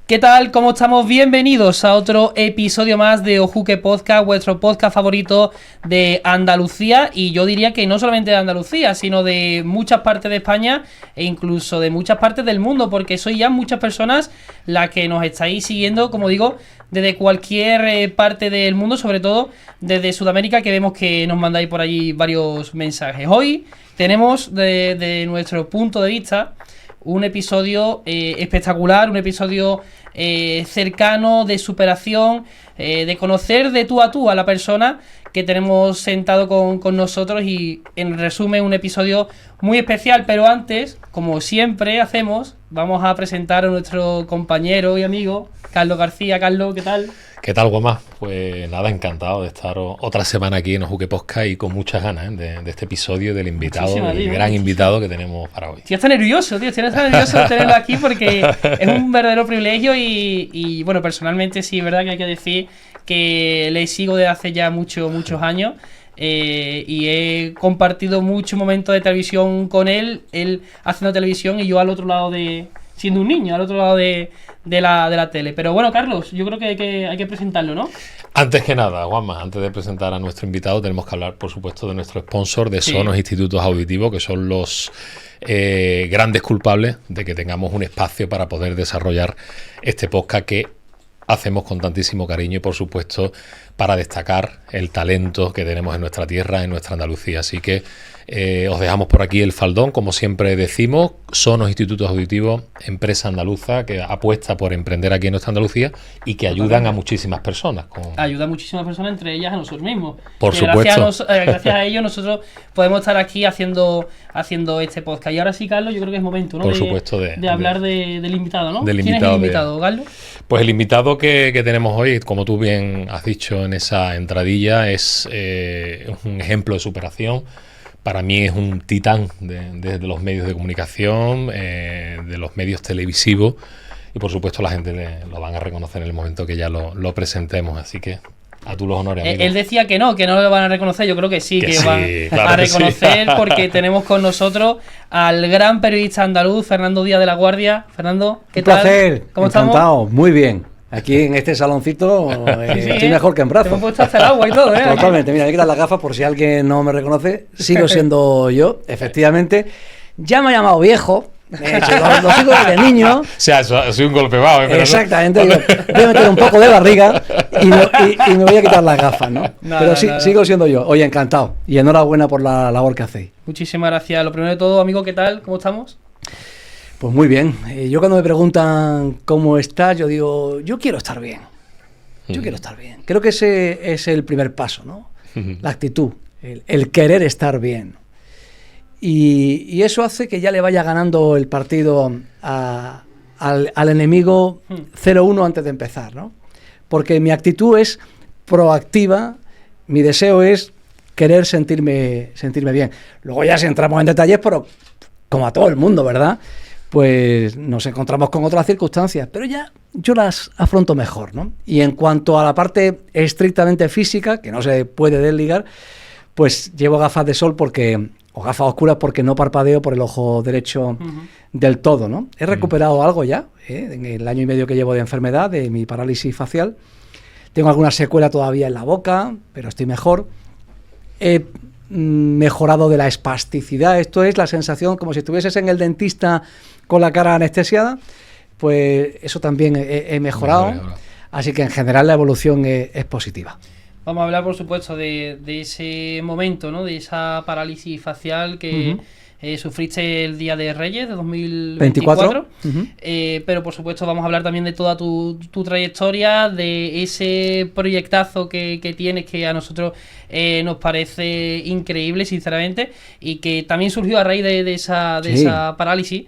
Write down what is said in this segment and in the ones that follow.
¿Qué tal? ¿Cómo estamos? Bienvenidos a otro episodio más de Ojuque Podcast, vuestro podcast favorito de Andalucía. Y yo diría que no solamente de Andalucía, sino de muchas partes de España e incluso de muchas partes del mundo, porque sois ya muchas personas las que nos estáis siguiendo, como digo, desde cualquier parte del mundo, sobre todo desde Sudamérica, que vemos que nos mandáis por allí varios mensajes. Hoy tenemos, desde nuestro punto de vista, un episodio espectacular, un episodio cercano, de superación, de conocer de tú a la persona que tenemos sentado con nosotros y, en resumen, un episodio muy especial. Pero antes, como siempre hacemos, vamos a presentar a nuestro compañero y amigo, Carlos García. Carlos, ¿qué tal? ¿Qué tal, Goma? Pues nada, encantado de estar otra semana aquí en Ojuque Podcast y con muchas ganas de este episodio, del invitado, del gran invitado que tenemos para hoy. Tío, está nervioso, tío, está nervioso de tenerlo aquí porque es un verdadero privilegio y bueno, personalmente sí, es verdad que hay que decir que le sigo desde hace ya muchos años. Y he compartido muchos momentos de televisión con él haciendo televisión y yo al otro lado siendo un niño, al otro lado de la tele. Pero bueno, Carlos, yo creo que hay que presentarlo, ¿no? Antes que nada, Juanma, antes de presentar a nuestro invitado, tenemos que hablar, por supuesto, de nuestro sponsor, de Sonos Institutos Auditivos, que son los grandes culpables de que tengamos un espacio para poder desarrollar este podcast que hacemos con tantísimo cariño y, por supuesto, para destacar el talento que tenemos en nuestra tierra, en nuestra Andalucía. Así que os dejamos por aquí el faldón, como siempre decimos. Sonos Institutos Auditivos, empresa andaluza que apuesta por emprender aquí en nuestra Andalucía y que ayudan a muchísimas personas. Ayuda a muchísimas personas, entre ellas a nosotros mismos. Por supuesto. Gracias a ellos nosotros podemos estar aquí haciendo este podcast. Y ahora sí, Carlos, yo creo que es momento, ¿no? Por supuesto, de hablar del invitado, ¿no? ¿Quién es el invitado, Carlos? Pues el invitado que tenemos hoy, como tú bien has dicho en esa entradilla, es un ejemplo de superación. Para mí es un titán de los medios de comunicación, de los medios televisivos, y por supuesto la gente lo van a reconocer en el momento que ya lo presentemos. Así que a tú los honores, amigo. Él decía que no lo van a reconocer. Yo creo que sí, que van a reconocer, porque tenemos con nosotros al gran periodista andaluz, Fernando Díaz de la Guardia. Fernando, ¿qué tal? Un placer, ¿Cómo encantado, estamos? Muy bien. Aquí en este saloncito estoy mejor que en brazos. Te hemos puesto hasta el agua y todo, ¿eh? Totalmente, mira, hay que quitar las gafas por si alguien no me reconoce. Sigo siendo yo, efectivamente. Ya me ha llamado viejo. Lo sigo desde niño. O sea, ha sido un golpe bajo. Exactamente. Voy a meter un poco de barriga y me voy a quitar las gafas, ¿no? Pero sigo siendo yo. Oye, encantado. Y enhorabuena por la labor que hacéis. Muchísimas gracias. Lo primero de todo, amigo, ¿qué tal? ¿Cómo estamos? Pues muy bien. Yo cuando me preguntan cómo estás, yo digo, yo quiero estar bien. Yo quiero estar bien. Creo que ese es el primer paso, ¿no? La actitud, el querer estar bien. Y eso hace que ya le vaya ganando el partido al enemigo 0-1 antes de empezar, ¿no? Porque mi actitud es proactiva, mi deseo es querer sentirme bien. Luego ya si entramos en detalles, pero como a todo el mundo, ¿verdad? Pues nos encontramos con otras circunstancias, pero ya yo las afronto mejor, ¿no? Y en cuanto a la parte estrictamente física, que no se puede desligar, pues llevo gafas de sol o gafas oscuras porque no parpadeo por el ojo derecho del todo, ¿no? He recuperado algo ya, en el año y medio que llevo de enfermedad, de mi parálisis facial. Tengo alguna secuela todavía en la boca, pero estoy mejor. He mejorado de la espasticidad, esto es la sensación como si estuvieses en el dentista con la cara anestesiada, pues eso también he mejorado, así que en general la evolución es positiva. Vamos a hablar, por supuesto, de ese momento, ¿no? De esa parálisis facial que sufriste el Día de Reyes de 2024. Pero, por supuesto, vamos a hablar también de toda tu trayectoria, de ese proyectazo que tienes, que a nosotros nos parece increíble, sinceramente, y que también surgió a raíz de esa parálisis.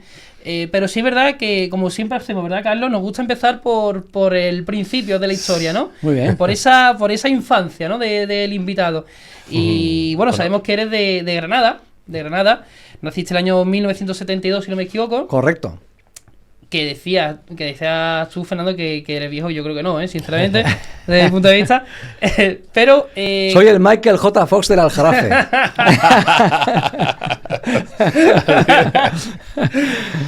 Pero sí es verdad que, como siempre hacemos, ¿verdad, Carlos? Nos gusta empezar por el principio de la historia, ¿no? Muy bien. Por esa infancia, ¿no? Del invitado. Y bueno, sabemos que eres de Granada. Naciste el año 1972, si no me equivoco. Correcto. Que decías tú, Fernando, que eres viejo. Yo creo que no, sinceramente, desde mi punto de vista. Pero soy el Michael J. Fox del Aljarafe.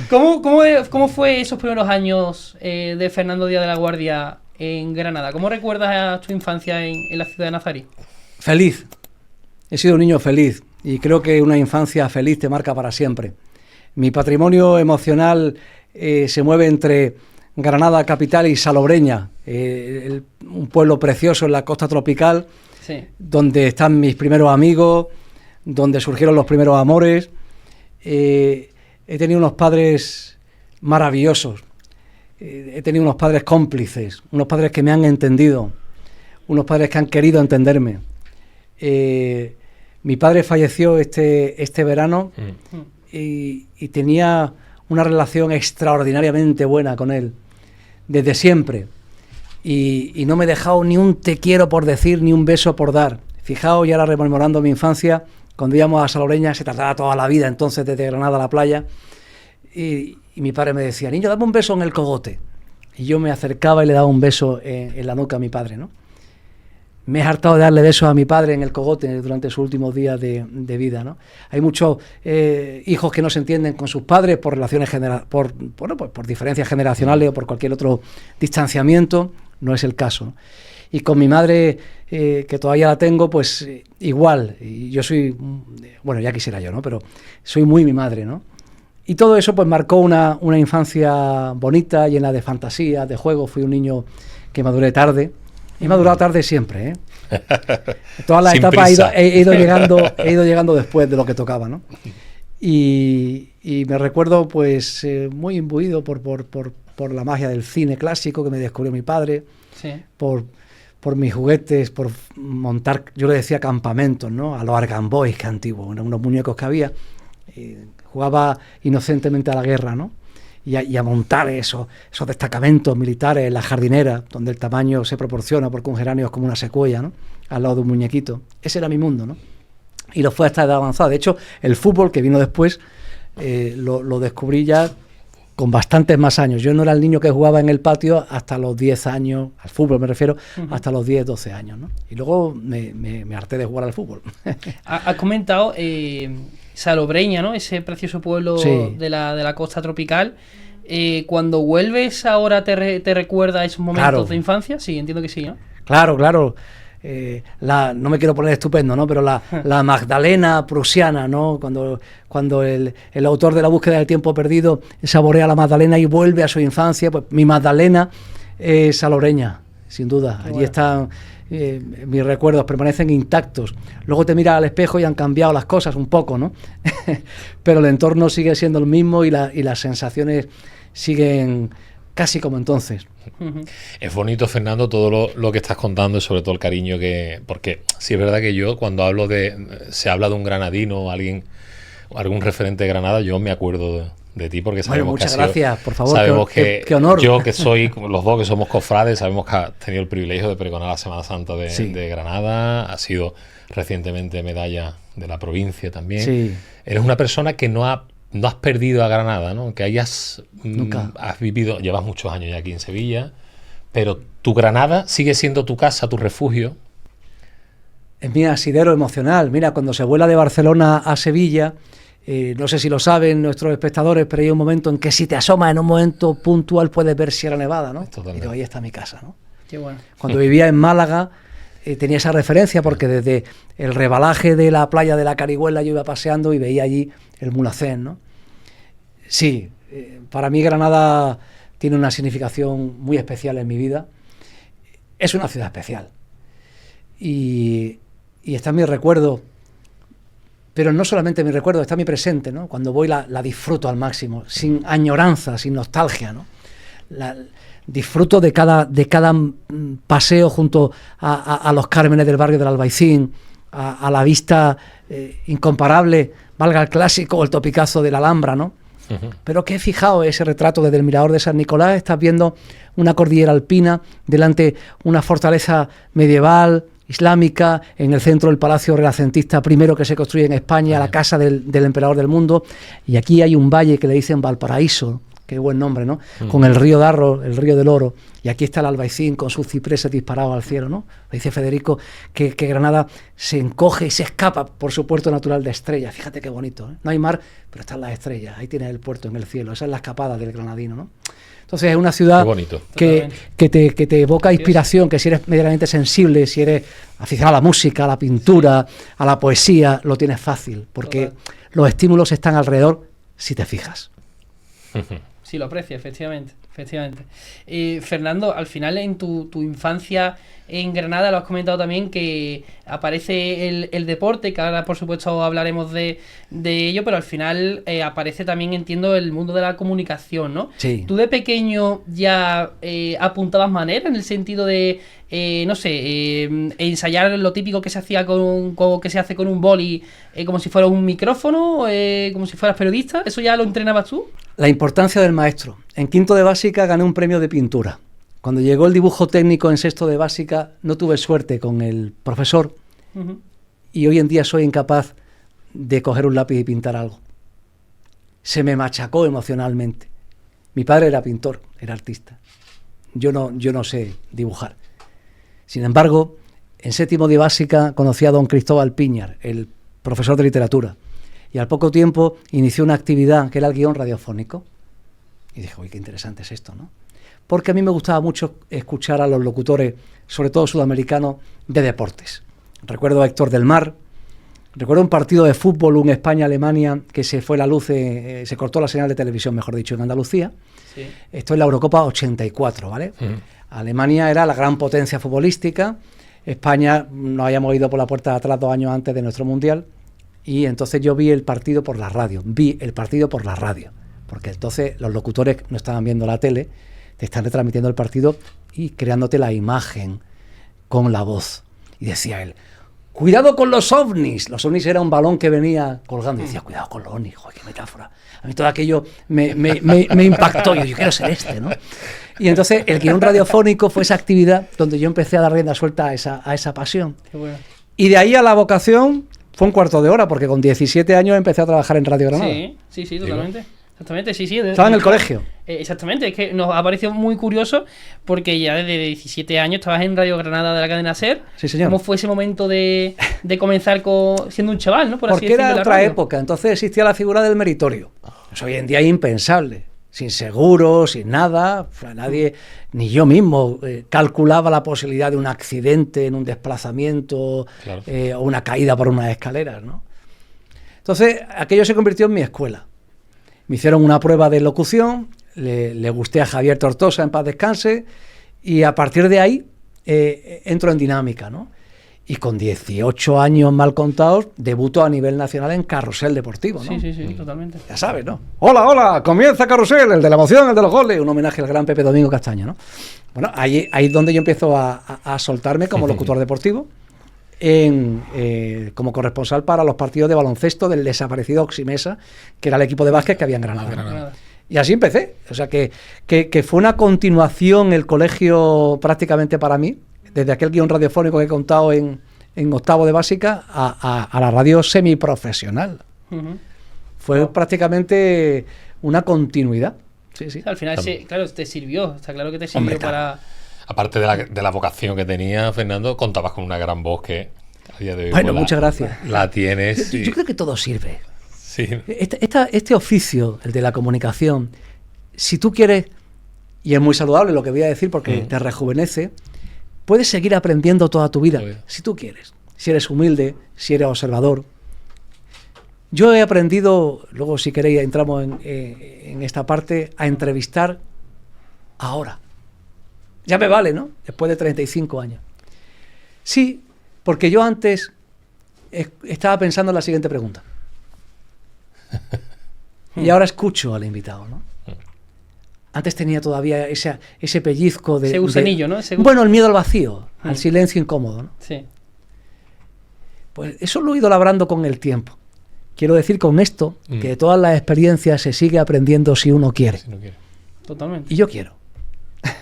¿Cómo fue esos primeros años de Fernando Díaz de la Guardia en Granada? ¿Cómo recuerdas tu infancia en la ciudad de Nazarí? Feliz. He sido un niño feliz y creo que una infancia feliz te marca para siempre. Mi patrimonio emocional se mueve entre Granada capital y Salobreña, un pueblo precioso en la costa tropical, sí, donde están mis primeros amigos, donde surgieron los primeros amores. He tenido unos padres maravillosos, he tenido unos padres cómplices, unos padres que me han entendido, unos padres que han querido entenderme. Mi padre falleció este verano y tenía una relación extraordinariamente buena con él, desde siempre. Y no me he dejado ni un te quiero por decir, ni un beso por dar. Fijaos, y ahora rememorando mi infancia, cuando íbamos a Salobreña, se tardaba toda la vida entonces desde Granada a la playa, y mi padre me decía, niño, dame un beso en el cogote. Y yo me acercaba y le daba un beso en la nuca a mi padre, ¿no? Me he hartado de darle besos a mi padre en el cogote durante sus últimos días de vida, ¿no? Hay muchos hijos que no se entienden con sus padres por relaciones por diferencias generacionales o por cualquier otro distanciamiento. No es el caso, ¿no? Y con mi madre, que todavía la tengo, pues igual. Y yo soy, bueno, ya quisiera yo, ¿no? Pero soy muy mi madre, ¿no? Y todo eso pues marcó una infancia bonita, llena de fantasías, de juegos. Fui un niño que maduré tarde. He madurado tarde siempre, ¿eh? Todas las etapas he ido llegando después de lo que tocaba, ¿no? Y me recuerdo pues muy imbuido por la magia del cine clásico que me descubrió mi padre, sí, por mis juguetes, por montar, yo le decía campamentos, ¿no? A los Argamboys, que antiguos, eran unos muñecos que había. Jugaba inocentemente a la guerra, ¿no? Y a montar esos destacamentos militares en la jardinera, donde el tamaño se proporciona porque un geranio es como una secuoya, ¿no? Al lado de un muñequito. Ese era mi mundo, ¿no? Y lo fue hasta edad avanzada. De hecho, el fútbol que vino después lo descubrí ya con bastantes más años. Yo no era el niño que jugaba en el patio hasta los 10 años, al fútbol me refiero, hasta los 10, 12 años, ¿no? Y luego me harté de jugar al fútbol. Has comentado Salobreña, ¿no? Ese precioso pueblo, sí, de la costa tropical. Cuando vuelves ahora, ¿te recuerda esos momentos, claro, de infancia? Sí, entiendo que sí, ¿no? Claro. No me quiero poner estupendo, ¿no? Pero la Magdalena prusiana, ¿no? Cuando el autor de La búsqueda del tiempo perdido saborea la Magdalena y vuelve a su infancia, pues mi Magdalena es salobreña, sin duda. Allí bueno, están mis recuerdos, permanecen intactos. Luego te miras al espejo y han cambiado las cosas un poco, ¿no? Pero el entorno sigue siendo el mismo y las sensaciones siguen casi como entonces. Es bonito, Fernando, todo lo que estás contando y sobre todo el cariño que... Porque sí es verdad que yo cuando se habla de un granadino o algún referente de Granada, yo me acuerdo de ti porque sabemos bueno, muchas que gracias, por favor, sabemos qué honor. Yo que soy, los dos que somos cofrades, sabemos que has tenido el privilegio de pregonar la Semana Santa de Granada, has sido recientemente medalla de la provincia también. Sí. Eres una persona que no has perdido a Granada, ¿no? Que nunca has vivido, llevas muchos años ya aquí en Sevilla, pero tu Granada sigue siendo tu casa, tu refugio. Es mi asidero emocional. Mira, cuando se vuela de Barcelona a Sevilla, no sé si lo saben nuestros espectadores, pero hay un momento en que si te asomas en un momento puntual puedes ver Sierra Nevada, ¿no? Totalmente. Y digo, ahí está mi casa, ¿no? Qué bueno. Cuando vivía en Málaga tenía esa referencia porque desde el rebalaje de la playa de la Carihuela yo iba paseando y veía allí el Mulhacén, ¿no? Sí, para mí Granada tiene una significación muy especial en mi vida. Es una ciudad especial y está en mi recuerdo. Pero no solamente mi recuerdo, está mi presente, ¿no? Cuando voy la disfruto al máximo, sin añoranza, sin nostalgia, ¿no? Disfruto de cada paseo junto a los Cármenes del barrio del Albaicín, a la vista incomparable, valga el clásico o el topicazo de la Alhambra, ¿no? Pero que he fijado ese retrato desde el mirador de San Nicolás, estás viendo una cordillera alpina, delante una fortaleza medieval, islámica, en el centro el palacio renacentista primero que se construye en España, la casa del emperador del mundo, y aquí hay un valle que le dicen Valparaíso, qué buen nombre, ¿no? Con el río Darro, el río del Oro, y aquí está el Albaicín con sus cipreses disparados al cielo, ¿no? Dice Federico que Granada se encoge y se escapa por su puerto natural de estrellas. Fíjate qué bonito, ¿eh? No hay mar, pero están las estrellas, ahí tienes el puerto en el cielo, esa es la escapada del granadino, ¿no? Entonces es una ciudad que te evoca inspiración, que si eres medianamente sensible, si eres aficionado a la música, a la pintura, a la poesía, lo tienes fácil, porque los estímulos están alrededor si te fijas. Sí, lo aprecia, efectivamente. Fernando, al final en tu infancia en Granada lo has comentado también que aparece el deporte, que ahora por supuesto hablaremos de ello, pero al final aparece también, entiendo, el mundo de la comunicación, ¿no? Sí. ¿Tú de pequeño ya apuntabas manera en el sentido de, ensayar lo típico que se hacía que se hace con un boli, como si fuera un micrófono, como si fueras periodista? ¿Eso ya lo entrenabas tú? La importancia del maestro. En quinto de básica gané un premio de pintura. Cuando llegó el dibujo técnico en sexto de básica, no tuve suerte con el profesor y hoy en día soy incapaz de coger un lápiz y pintar algo. Se me machacó emocionalmente. Mi padre era pintor, era artista. Yo no sé dibujar. Sin embargo, en séptimo de básica conocí a don Cristóbal Piñar, el profesor de literatura, y al poco tiempo inició una actividad que era el guión radiofónico. Y dije, uy, qué interesante es esto, ¿no? Porque a mí me gustaba mucho escuchar a los locutores, sobre todo sudamericanos, de deportes. Recuerdo a Héctor del Mar, recuerdo un partido de fútbol, un España-Alemania, que se fue la luz, se cortó la señal de televisión, mejor dicho, en Andalucía. Sí. Esto es la Eurocopa 84, ¿vale? Alemania era la gran potencia futbolística, España nos habíamos ido por la puerta de atrás 2 años antes de nuestro Mundial, y entonces yo vi el partido por la radio, porque entonces los locutores no estaban viendo la tele, te están retransmitiendo el partido y creándote la imagen con la voz. Y decía él, cuidado con los ovnis. Los ovnis era un balón que venía colgando. Y decía, cuidado con los ovnis. Joder, qué metáfora. A mí todo aquello me impactó. Yo quiero ser este, ¿no? Y entonces el guión radiofónico fue esa actividad donde yo empecé a dar rienda suelta a esa pasión. Qué bueno. Y de ahí a la vocación fue un cuarto de hora, porque con 17 años empecé a trabajar en Radio Granada. Sí, totalmente. Exactamente, sí. Estaba en el colegio. Exactamente, es que nos ha parecido muy curioso porque ya desde 17 años estabas en Radio Granada de la cadena SER. Sí, señor. ¿Cómo fue ese momento de comenzar siendo un chaval, ¿no? Porque era otra época, entonces existía la figura del meritorio. Eso hoy en día es impensable. Sin seguro, sin nada, nadie, ni yo mismo, calculaba la posibilidad de un accidente en un desplazamiento, claro, o una caída por unas escaleras, ¿no? Entonces, aquello se convirtió en mi escuela. Me hicieron una prueba de locución, le gusté a Javier Tortosa, en paz descanse, y a partir de ahí entro en dinámica, ¿no? Y con 18 años mal contados, debuto a nivel nacional en Carrusel Deportivo, ¿no? Sí, totalmente. Ya sabes, ¿no? Hola, comienza Carrusel, el de la emoción, el de los goles, un homenaje al gran Pepe Domingo Castaño, ¿no? Bueno, ahí es donde yo empiezo a soltarme como locutor deportivo, como corresponsal para los partidos de baloncesto del desaparecido Oximesa, que era el equipo de básquet que había en Granada. Y así empecé. O sea que fue una continuación el colegio prácticamente para mí, desde aquel guión radiofónico que he contado en octavo de básica a la radio semiprofesional. Fue prácticamente una continuidad. Sí. Al final, claro, te sirvió. Está claro que te sirvió. Hombre, para... Aparte de la vocación que tenía, Fernando, contabas con una gran voz que a día de hoy... Bueno, muchas gracias. La tienes. Yo creo que todo sirve. Sí. Este oficio, el de la comunicación, si tú quieres, y es muy saludable lo que voy a decir porque te rejuvenece, puedes seguir aprendiendo toda tu vida, si tú quieres. Si eres humilde, si eres observador. Yo he aprendido, luego si queréis entramos en esta parte, a entrevistar ahora. Ya me vale, ¿no? Después de 35 años. Sí, porque yo antes estaba pensando en la siguiente pregunta. Y ahora escucho al invitado, ¿no? Antes tenía todavía ese pellizco de... Ese gusanillo, ¿no? Bueno, el miedo al vacío, al silencio incómodo, ¿no? Sí. Pues eso lo he ido labrando con el tiempo. Quiero decir con esto que de todas las experiencias se sigue aprendiendo si uno quiere. Si no quiere. Totalmente. Y yo quiero.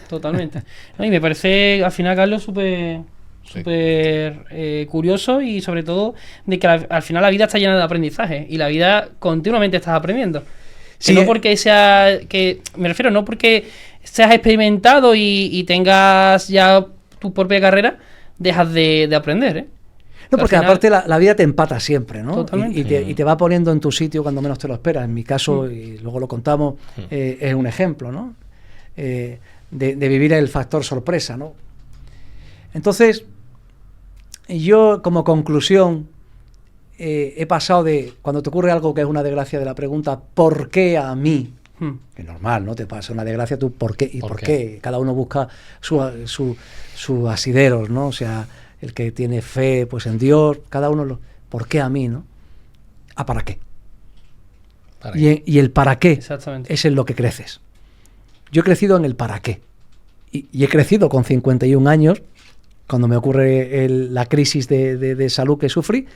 Totalmente. No, y me parece, al final, Carlos, súper curioso y sobre todo de que al final la vida está llena de aprendizaje y la vida continuamente estás aprendiendo. Sí, no porque me refiero, no porque seas experimentado y tengas ya tu propia carrera, dejas de aprender, ¿eh? No, porque al final, aparte la vida te empata siempre, ¿no? Totalmente. Y te va poniendo en tu sitio cuando menos te lo esperas. En mi caso, y luego lo contamos, es un ejemplo, ¿no? De vivir el factor sorpresa, ¿no? Entonces, yo como conclusión he pasado de, cuando te ocurre algo que es una desgracia, de la pregunta ¿por qué a mí? Que es normal, ¿no? Te pasa una desgracia, tú ¿por qué? ¿Y por qué? Cada uno busca sus asideros, ¿no? O sea, el que tiene fe pues en Dios, cada uno ¿por qué a mí, no? ¿A para qué? Y el para qué exactamente, es en lo que creces. Yo he crecido en el para qué. Y he crecido con 51 años, cuando me ocurre la crisis de salud que sufrí,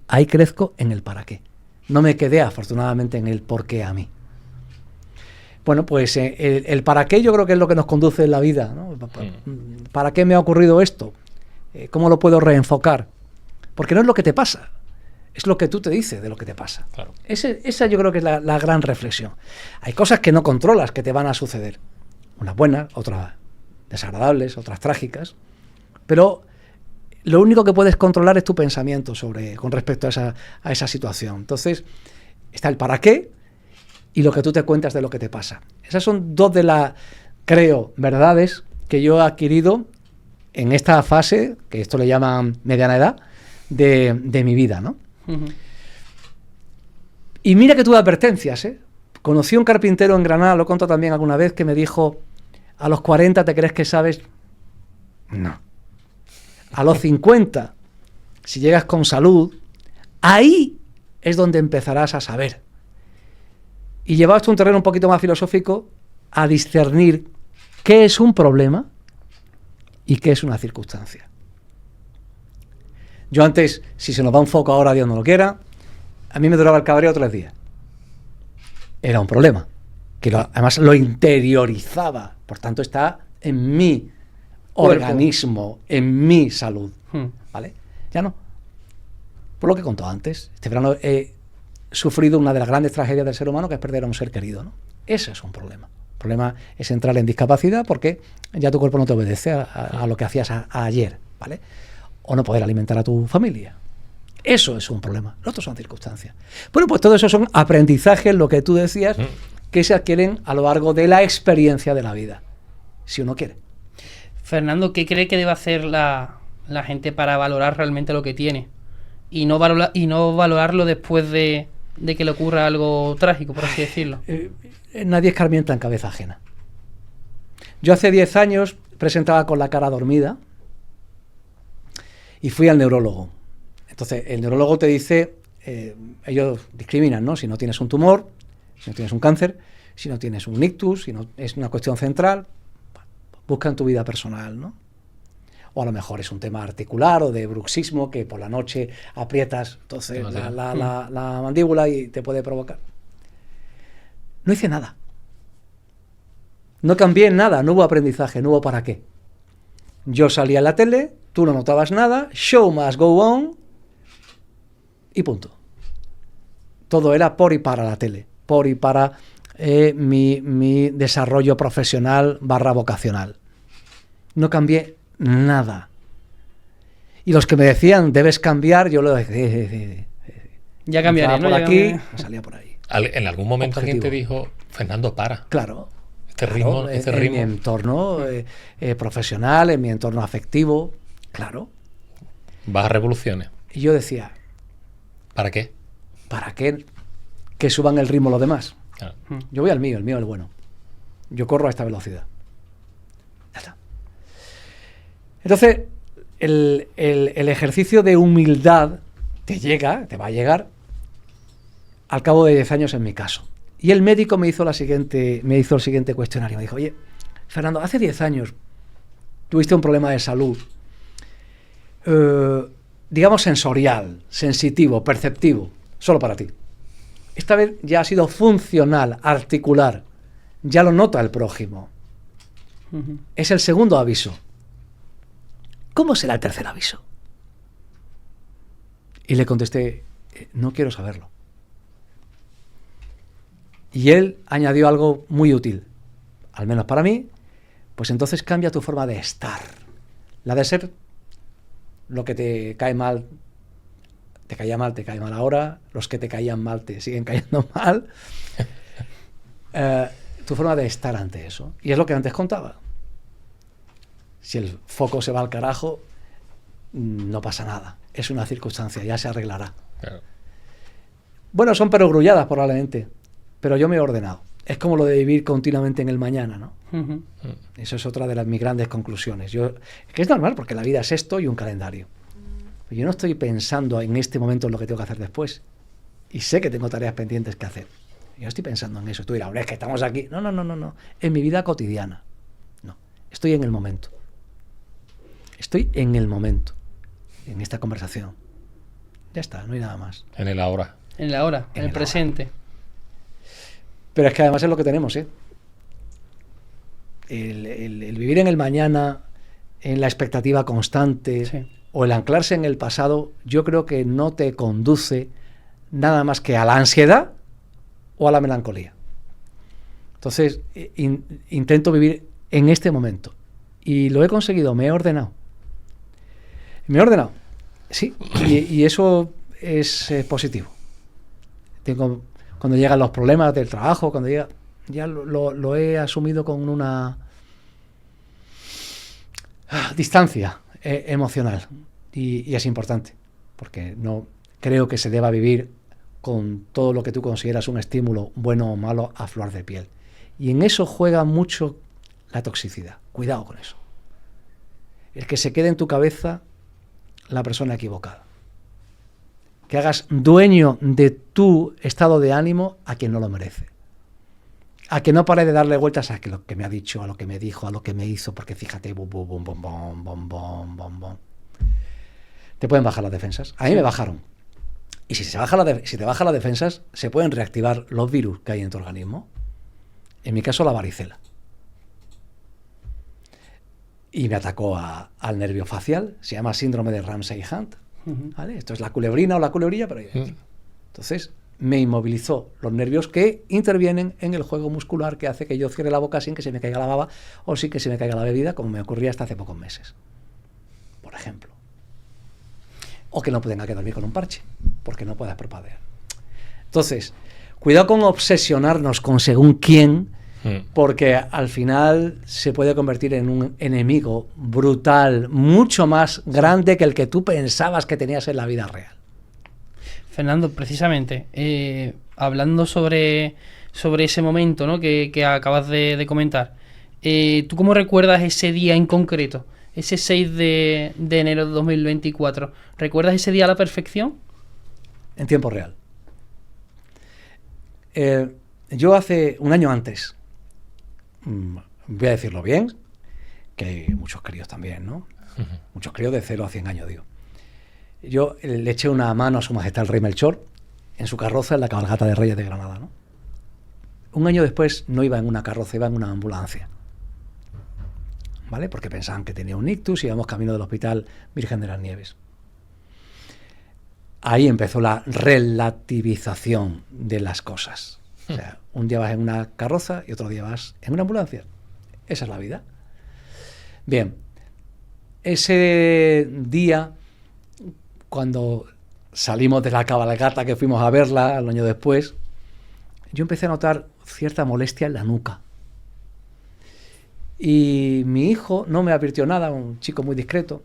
ahí crezco en el para qué. No me quedé, afortunadamente, en el por qué a mí. Bueno, pues el para qué yo creo que es lo que nos conduce en la vida, ¿no? ¿Para qué me ha ocurrido esto? ¿Cómo lo puedo reenfocar? Porque no es lo que te pasa, es lo que tú te dices de lo que te pasa. Claro. Esa yo creo que es la gran reflexión. Hay cosas que no controlas, que te van a suceder. Unas buenas, otras desagradables, otras trágicas. Pero lo único que puedes controlar es tu pensamiento con respecto a esa situación. Entonces, está el para qué y lo que tú te cuentas de lo que te pasa. Esas son dos de las, creo, verdades que yo he adquirido en esta fase, que esto le llaman mediana edad, de mi vida, ¿no? Y mira que tuve advertencias, ¿eh? Conocí a un carpintero en Granada, lo conto también alguna vez, que me dijo, a los 40 te crees que sabes. No. A los 50, si llegas con salud, ahí es donde empezarás a saber. Y llevado esto a un terreno un poquito más filosófico, a discernir qué es un problema y qué es una circunstancia. Yo antes, si se nos va un foco ahora, Dios no lo quiera, a mí me duraba el cabreo 3 días. Era un problema, que además lo interiorizaba, por tanto está en mi organismo, en mi salud, ¿vale? Ya no. Por lo que contó antes, este verano he sufrido una de las grandes tragedias del ser humano, que es perder a un ser querido, ¿no? Ese es un problema. El problema es entrar en discapacidad porque ya tu cuerpo no te obedece a lo que hacías ayer, ¿vale? O no poder alimentar a tu familia. Eso es un problema. Los otros son circunstancias. Bueno, pues todo eso son aprendizajes, lo que tú decías, que se adquieren a lo largo de la experiencia de la vida, si uno quiere. Fernando, ¿qué cree que debe hacer la gente para valorar realmente lo que tiene? Y no valorarlo después de que le ocurra algo trágico, por así decirlo. Nadie escarmienta en cabeza ajena. Yo hace 10 años presentaba con la cara dormida y fui al neurólogo. Entonces, el neurólogo te dice, ellos discriminan, ¿no? Si no tienes un tumor, si no tienes un cáncer, si no tienes un ictus, si no es una cuestión central, busca en tu vida personal, ¿no? O a lo mejor es un tema articular o de bruxismo, que por la noche aprietas entonces la mandíbula y te puede provocar. No hice nada. No cambié nada, no hubo aprendizaje, no hubo para qué. Yo salía en la tele, tú no notabas nada, show must go on, y punto. Todo era por y para la tele, por y para mi desarrollo profesional / vocacional. No cambié nada. Y los que me decían, debes cambiar, yo lo decía. Ya cambiaré, ¿no? Por ya aquí, salía por ahí. ¿En algún momento Objetivo. alguien te dijo, Fernando, para? Claro. Este ritmo. En mi entorno profesional, en mi entorno afectivo, claro. Vas a revoluciones. Y yo decía, ¿Para qué? ¿para qué que suban el ritmo los demás? Claro. Yo voy al mío, el mío es el bueno. Yo corro a esta velocidad. Ya está. Entonces, el ejercicio de humildad te va a llegar al cabo de 10 años en mi caso. Y el médico me hizo el siguiente cuestionario. Me dijo, oye, Fernando, hace 10 años tuviste un problema de salud, digamos sensorial, sensitivo, perceptivo, solo para ti. Esta vez ya ha sido funcional, articular. Ya lo nota el prójimo. Es el segundo aviso. ¿Cómo será el tercer aviso? Y le contesté, no quiero saberlo. Y él añadió algo muy útil, al menos para mí, pues entonces cambia tu forma de estar. La de ser, lo que te cae mal, te cae mal ahora, los que te caían mal te siguen cayendo mal. Tu forma de estar ante eso. Y es lo que antes contaba. Si el foco se va al carajo, no pasa nada. Es una circunstancia, ya se arreglará. Claro. Bueno, son perogrulladas probablemente, pero yo me he ordenado. Es como lo de vivir continuamente en el mañana, ¿no? Ujú. Eso es otra de mis grandes conclusiones. Que es normal, porque la vida es esto y un calendario. Yo no estoy pensando en este momento en lo que tengo que hacer después. Y sé que tengo tareas pendientes que hacer. Yo estoy pensando en eso. Tú dirás, es que estamos aquí. No. En mi vida cotidiana. No. Estoy en el momento. Estoy en el momento. En esta conversación. Ya está, no hay nada más. En el ahora. En la hora, en el presente. Pero es que además es lo que tenemos, ¿eh? El vivir en el mañana, en la expectativa constante, Sí. o el anclarse en el pasado, yo creo que no te conduce nada más que a la ansiedad o a la melancolía. Entonces, intento vivir en este momento. Y lo he conseguido, me he ordenado. Sí, y eso es positivo. Cuando llegan los problemas del trabajo, cuando llega, ya lo he asumido con una distancia emocional. Y es importante, porque no creo que se deba vivir con todo lo que tú consideras un estímulo, bueno o malo, a flor de piel. Y en eso juega mucho la toxicidad. Cuidado con eso. El que se quede en tu cabeza la persona equivocada. Que hagas dueño de tu estado de ánimo a quien no lo merece. A que no pare de darle vueltas a lo que me ha dicho, a lo que me dijo, a lo que me hizo, porque fíjate, bum, bum, bum, bum, bum, bum, bum, bum. Te pueden bajar las defensas. A mí me bajaron. Y si te bajan las defensas, se pueden reactivar los virus que hay en tu organismo. En mi caso, la varicela. Y me atacó al nervio facial. Se llama síndrome de Ramsay-Hunt. ¿Vale? Esto es la culebrina o la culebrilla, pero entonces me inmovilizó los nervios que intervienen en el juego muscular que hace que yo cierre la boca sin que se me caiga la baba o sin que se me caiga la bebida, como me ocurría hasta hace pocos meses, por ejemplo. O que no tenga que dormir con un parche, porque no puedas parpadear. Entonces, cuidado con obsesionarnos con según quién, porque al final se puede convertir en un enemigo brutal, mucho más grande que el que tú pensabas que tenías en la vida real. Fernando, precisamente, hablando sobre ese momento, ¿no?, que acabas de comentar, ¿tú cómo recuerdas ese día en concreto? Ese 6 de enero de 2024. ¿Recuerdas ese día a la perfección? En tiempo real. Yo hace un año antes, voy a decirlo bien, que hay muchos críos también, ¿no? Muchos críos de 0 a 100 años, digo. Yo le eché una mano a Su Majestad el Rey Melchor en su carroza en la cabalgata de Reyes de Granada, ¿no? Un año después no iba en una carroza, iba en una ambulancia, ¿vale? Porque pensaban que tenía un ictus y íbamos camino del Hospital Virgen de las Nieves. Ahí empezó la relativización de las cosas. O sea, un día vas en una carroza y otro día vas en una ambulancia. Esa es la vida. Bien, ese día, cuando salimos de la cabalgata que fuimos a verla al año después, yo empecé a notar cierta molestia en la nuca. Y mi hijo no me advirtió nada, un chico muy discreto,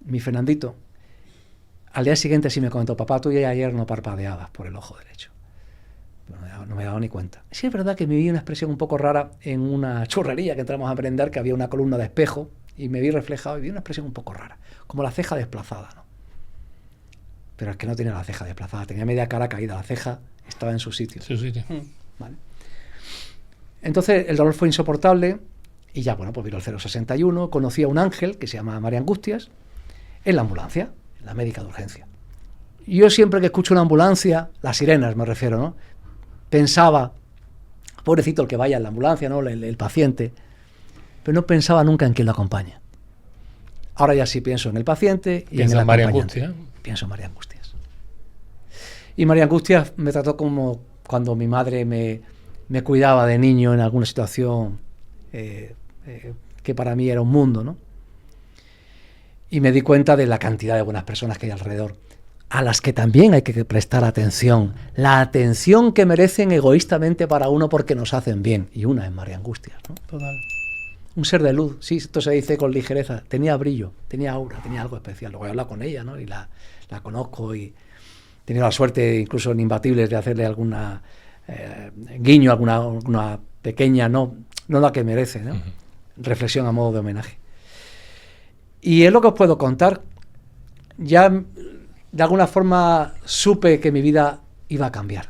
mi Fernandito. Al día siguiente sí me comentó: papá, tú ya ayer no parpadeabas por el ojo derecho. No me he dado ni cuenta. Sí, es verdad que me vi una expresión un poco rara en una churrería que entramos a aprender, que había una columna de espejo, y me vi reflejado y vi una expresión un poco rara, como la ceja desplazada, ¿no? Pero es que no tenía la ceja desplazada, tenía media cara caída, la ceja estaba en su sitio. Sí, sí, sí. ¿Vale? Entonces el dolor fue insoportable y ya, bueno, pues vino el 061, conocí a un ángel que se llama María Angustias en la ambulancia, en la médica de urgencia. Y yo siempre que escucho una ambulancia, las sirenas me refiero, ¿no?, pensaba, pobrecito el que vaya en la ambulancia, ¿no?, el paciente, pero no pensaba nunca en quién lo acompaña. Ahora ya sí pienso en el paciente y en el María acompañante. Angustia. Pienso en María Angustias. Y María Angustias me trató como cuando mi madre me me cuidaba de niño en alguna situación que para mí era un mundo, ¿no? Y me di cuenta de la cantidad de buenas personas que hay alrededor, a las que también hay que prestar atención, la atención que merecen egoístamente para uno porque nos hacen bien. Y una es María Angustias, ¿no? Total. Un ser de luz, sí, esto se dice con ligereza, tenía brillo, tenía aura, tenía algo especial. Luego he hablado con ella, ¿no? Y la conozco y he tenido la suerte, incluso en Imbatibles, de hacerle alguna guiño, alguna pequeña, no la que merece, ¿no? Reflexión a modo de homenaje. Y es lo que os puedo contar. Ya de alguna forma supe que mi vida iba a cambiar.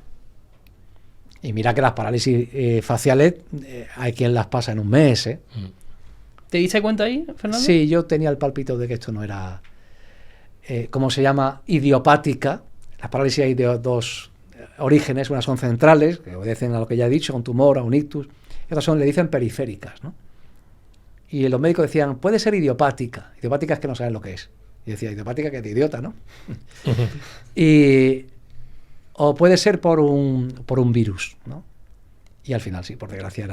Y mira que las parálisis faciales hay quien las pasa en un mes, ¿eh? ¿Te diste cuenta ahí, Fernando? Sí, yo tenía el pálpito de que esto no era, ¿cómo se llama? Idiopática. Las parálisis hay de dos orígenes. Unas son centrales, que obedecen a lo que ya he dicho, a un tumor, a un ictus. Y otras le dicen periféricas, ¿no? Y los médicos decían, puede ser idiopática. Idiopática es que no saben lo que es. Y decía, idiopática que es de idiota, ¿no? O puede ser por un virus, ¿no? Y al final sí, por desgracia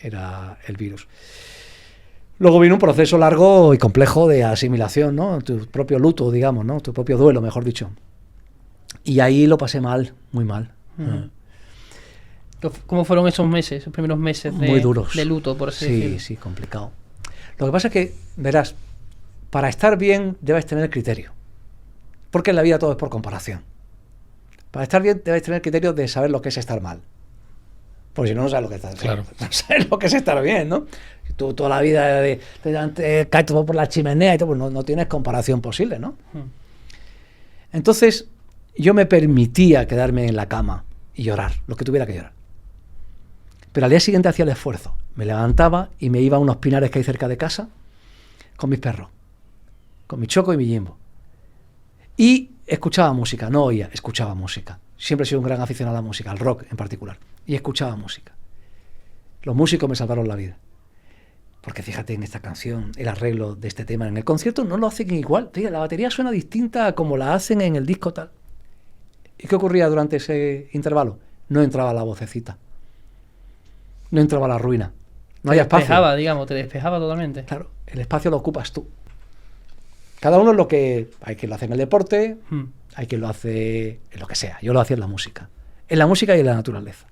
era el virus. Luego vino un proceso largo y complejo de asimilación, ¿no? Tu propio luto, digamos, ¿no? Tu propio duelo, mejor dicho. Y ahí lo pasé mal, muy mal. ¿Cómo fueron esos meses, esos primeros meses muy duros, de luto, por así decirlo? Sí, complicado. Lo que pasa es que, verás, para estar bien debes tener criterio. Porque en la vida todo es por comparación. Para estar bien debes tener criterio de saber lo que es estar mal. Porque si no, no sabes lo que es estar bien. Claro. No sabes lo que es estar bien, ¿no? Si tú toda la vida te caes todo por la chimenea y todo, pues no tienes comparación posible, ¿no? Entonces, yo me permitía quedarme en la cama y llorar, lo que tuviera que llorar. Pero al día siguiente hacía el esfuerzo. Me levantaba y me iba a unos pinares que hay cerca de casa con mis perros, con mi Choco y mi Jimbo. Y escuchaba música, no oía, escuchaba música. Siempre he sido un gran aficionado a la música, al rock en particular. Y escuchaba música. Los músicos me salvaron la vida. Porque fíjate en esta canción, el arreglo de este tema en el concierto no lo hacen igual. Fíjate, la batería suena distinta a como la hacen en el disco tal. ¿Y qué ocurría durante ese intervalo? No entraba la vocecita. No entraba la ruina. No hay espacio. Te despejaba totalmente. Claro, el espacio lo ocupas tú. Cada uno es lo que... Hay quien lo hace en el deporte, hay quien lo hace en lo que sea. Yo lo hacía en la música. En la música y en la naturaleza.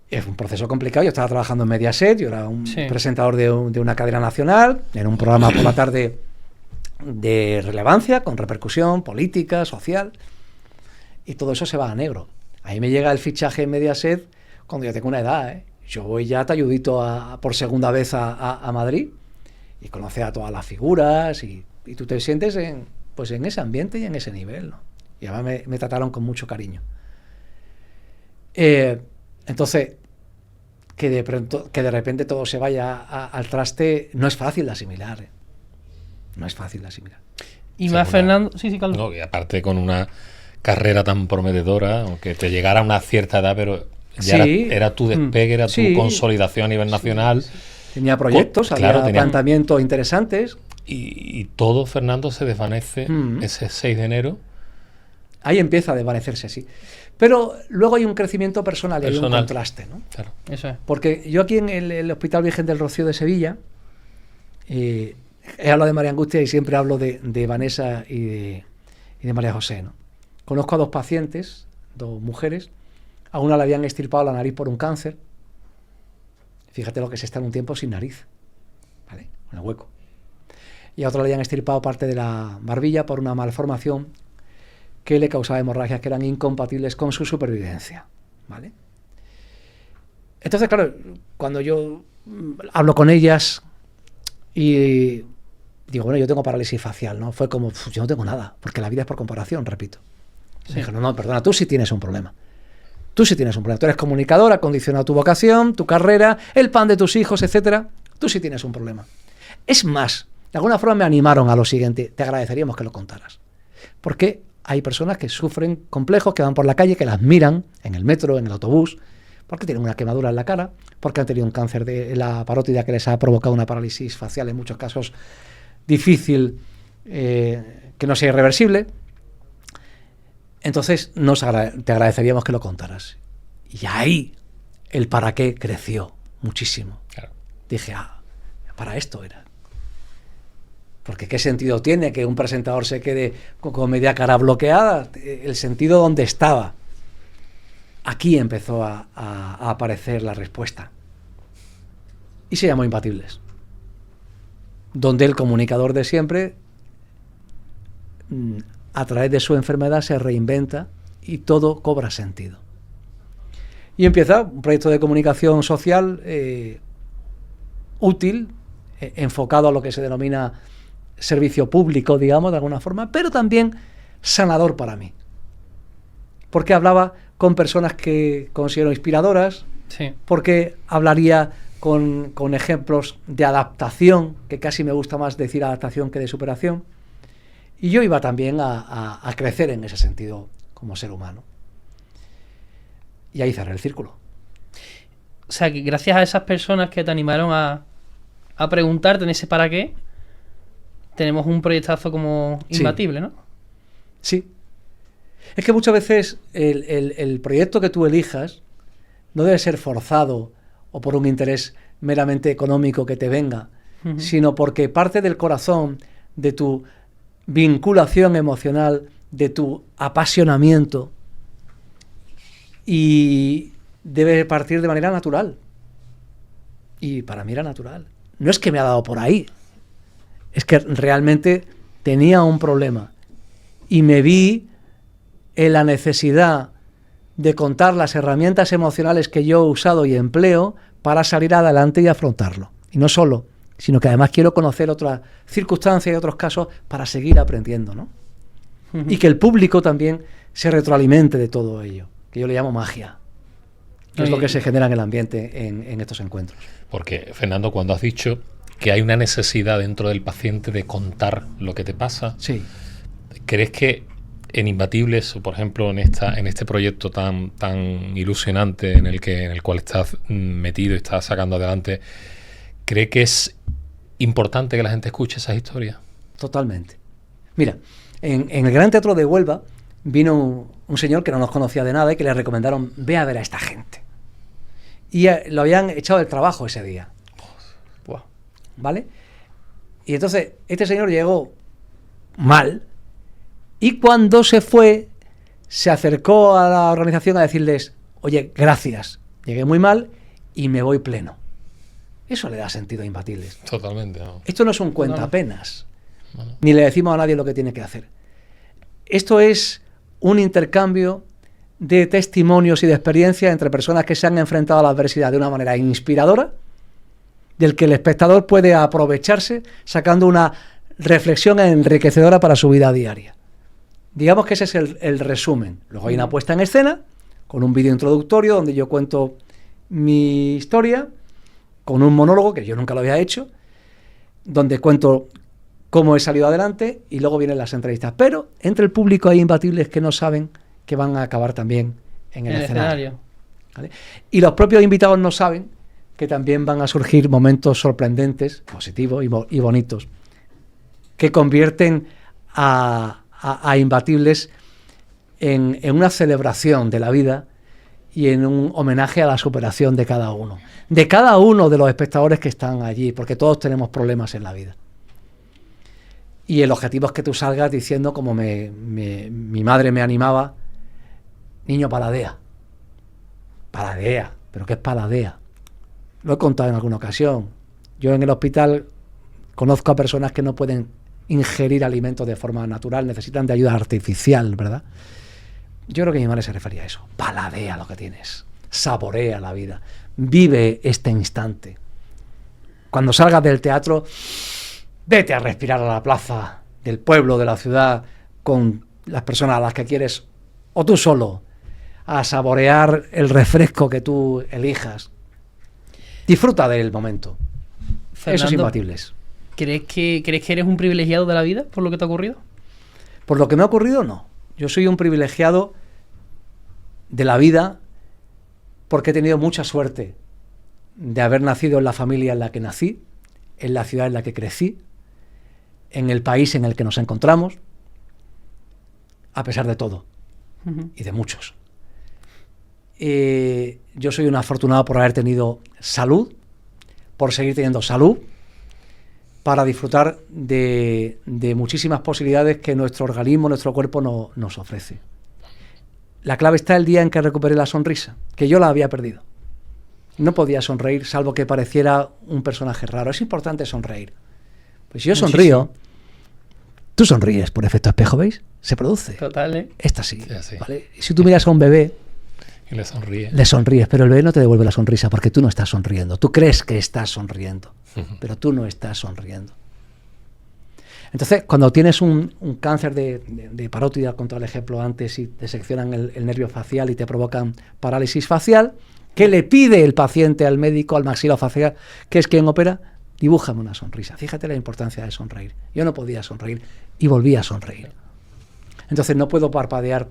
Es un proceso complicado. Yo estaba trabajando en Mediaset, yo era un presentador de una cadena nacional, en un programa por la tarde de relevancia, con repercusión política, social, y todo eso se va a negro. Ahí me llega el fichaje en Mediaset cuando yo tengo una edad, ¿eh? Yo voy ya talludito por segunda vez a Madrid y conoce a todas las figuras y tú te sientes en ese ambiente y en ese nivel, ¿no? Y además me trataron con mucho cariño. Entonces, que de repente todo se vaya al traste, no es fácil de asimilar, ¿eh? No es fácil de asimilar. Y más Fernando... Sí, Carlos. No, y aparte con una carrera tan prometedora, aunque te llegara a una cierta edad, pero ya era tu despegue, era tu consolidación a nivel nacional. Sí. Tenía proyectos, había planteamientos interesantes. Y todo, Fernando, se desvanece ese 6 de enero. Ahí empieza a desvanecerse, sí. Pero luego hay un crecimiento personal y hay un contraste, ¿no? Claro. Eso es. Porque yo aquí en el Hospital Virgen del Rocío de Sevilla he hablado de María Angustia y siempre hablo de Vanessa y de María José, ¿no? Conozco a dos pacientes, dos mujeres. A una le habían extirpado la nariz por un cáncer. Fíjate lo que es estar un tiempo sin nariz, ¿vale? Con el hueco. Y a otra le habían extirpado parte de la barbilla por una malformación que le causaba hemorragias que eran incompatibles con su supervivencia, ¿vale? Entonces, claro, cuando yo hablo con ellas y digo, bueno, yo tengo parálisis facial, ¿no? Fue como, yo no tengo nada, porque la vida es por comparación, repito. Sí. Me dijeron, no, perdona, tú sí tienes un problema. Tú sí tienes un problema. Tú eres comunicador, ha condicionado tu vocación, tu carrera, el pan de tus hijos, etcétera. Tú sí tienes un problema. Es más, de alguna forma me animaron a lo siguiente, te agradeceríamos que lo contaras. Porque hay personas que sufren complejos, que van por la calle, que las miran en el metro, en el autobús, porque tienen una quemadura en la cara, porque han tenido un cáncer de la parótida que les ha provocado una parálisis facial, en muchos casos difícil, que no sea irreversible. Entonces te agradeceríamos que lo contaras. Y ahí el para qué creció muchísimo. Claro. Dije, para esto era. Porque ¿qué sentido tiene que un presentador se quede con media cara bloqueada? El sentido donde estaba. Aquí empezó a aparecer la respuesta. Y se llamó Imbatibles. Donde el comunicador de siempre, a través de su enfermedad, se reinventa y todo cobra sentido. Y empieza un proyecto de comunicación social útil, enfocado a lo que se denomina servicio público, digamos, de alguna forma, pero también sanador para mí. Porque hablaba con personas que considero inspiradoras, Sí. porque hablaría con ejemplos de adaptación, que casi me gusta más decir adaptación que de superación, y yo iba también a crecer en ese sentido como ser humano. Y ahí cerré el círculo. O sea, que gracias a esas personas que te animaron a preguntarte en ese para qué, tenemos un proyectazo como Imbatible, ¿no? Sí. Es que muchas veces el proyecto que tú elijas no debe ser forzado o por un interés meramente económico que te venga, sino porque parte del corazón, de tu vinculación emocional, de tu apasionamiento, y debe partir de manera natural. Y para mí era natural. No es que me ha dado por ahí, es que realmente tenía un problema y me vi en la necesidad de contar las herramientas emocionales que yo he usado y empleo para salir adelante y afrontarlo. Y no solo, sino que además quiero conocer otras circunstancias y otros casos para seguir aprendiendo, ¿no? Y que el público también se retroalimente de todo ello, que yo le llamo magia, que es lo que se genera en el ambiente en estos encuentros. Porque, Fernando, cuando has dicho que hay una necesidad dentro del paciente de contar lo que te pasa, Sí. ¿crees que en Imbatibles, o por ejemplo en este proyecto tan ilusionante en el cual estás metido y estás sacando adelante, cree que es importante que la gente escuche esas historias? Totalmente. Mira, en el Gran Teatro de Huelva vino un señor que no nos conocía de nada y que le recomendaron, ve a ver a esta gente. Y lo habían echado del trabajo ese día. ¿Vale? Y entonces este señor llegó mal y cuando se fue se acercó a la organización a decirles, oye, gracias, llegué muy mal y me voy pleno. Eso le da sentido a Imbatibles. Totalmente, ¿no? Esto no es un cuentapenas, ni le decimos a nadie lo que tiene que hacer. Esto es un intercambio de testimonios y de experiencias entre personas que se han enfrentado a la adversidad de una manera inspiradora, del que el espectador puede aprovecharse sacando una reflexión enriquecedora para su vida diaria. Digamos que ese es el resumen. Luego hay una puesta en escena, con un vídeo introductorio donde yo cuento mi historia, con un monólogo que yo nunca lo había hecho, donde cuento cómo he salido adelante y luego vienen las entrevistas. Pero entre el público hay imbatibles que no saben que van a acabar también en el escenario. ¿Vale? Y los propios invitados no saben que también van a surgir momentos sorprendentes, positivos y bonitos, que convierten a Imbatibles en una celebración de la vida y en un homenaje a la superación de cada uno de los espectadores que están allí, porque todos tenemos problemas en la vida. Y el objetivo es que tú salgas diciendo, como mi madre me animaba, niño, paladea, pero ¿qué es paladea? Lo he contado en alguna ocasión. Yo en el hospital conozco a personas que no pueden ingerir alimentos de forma natural, necesitan de ayuda artificial, ¿verdad? Yo creo que mi madre se refería a eso. Paladea lo que tienes, saborea la vida, vive este instante. Cuando salgas del teatro, vete a respirar a la plaza del pueblo, de la ciudad, con las personas a las que quieres, o tú solo, a saborear el refresco que tú elijas. Disfruta del momento. Fernando, Eso es Imbatibles. ¿Crees que eres un privilegiado de la vida por lo que te ha ocurrido? Por lo que me ha ocurrido, no. Yo soy un privilegiado de la vida porque he tenido mucha suerte de haber nacido en la familia en la que nací, en la ciudad en la que crecí, en el país en el que nos encontramos, a pesar de todo y de muchos. Yo soy un afortunado por haber tenido salud, por seguir teniendo salud, para disfrutar de muchísimas posibilidades que nuestro organismo, nuestro cuerpo nos ofrece. La clave está el día en que recuperé la sonrisa, que yo la había perdido. No podía sonreír, salvo que pareciera un personaje raro. Es importante sonreír. Pues si yo sonrío, tú sonríes por efecto espejo, ¿veis? Se produce. Total, ¿eh? Esta sí, Sí. ¿vale? Y si tú miras a un bebé, Y le sonríe. le sonríes, pero el bebé no te devuelve la sonrisa porque tú no estás sonriendo. Tú crees que estás sonriendo, pero tú no estás sonriendo. Entonces, cuando tienes un cáncer de parótida, contra el ejemplo antes, y te seccionan el nervio facial y te provocan parálisis facial, ¿qué le pide el paciente al médico, al maxilofacial, que es quien opera? Dibújame una sonrisa. Fíjate la importancia de sonreír. Yo no podía sonreír y volví a sonreír. Entonces no puedo parpadear.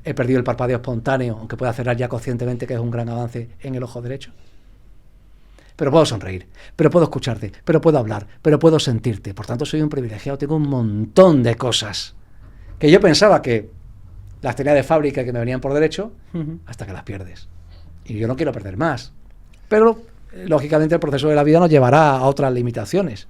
He perdido el parpadeo espontáneo, aunque pueda cerrar ya conscientemente, que es un gran avance en el ojo derecho. Pero puedo sonreír, pero puedo escucharte, pero puedo hablar, pero puedo sentirte. Por tanto, soy un privilegiado. Tengo un montón de cosas que yo pensaba que las tenía de fábrica y que me venían por derecho, hasta que las pierdes. Y yo no quiero perder más. Pero, lógicamente, el proceso de la vida nos llevará a otras limitaciones.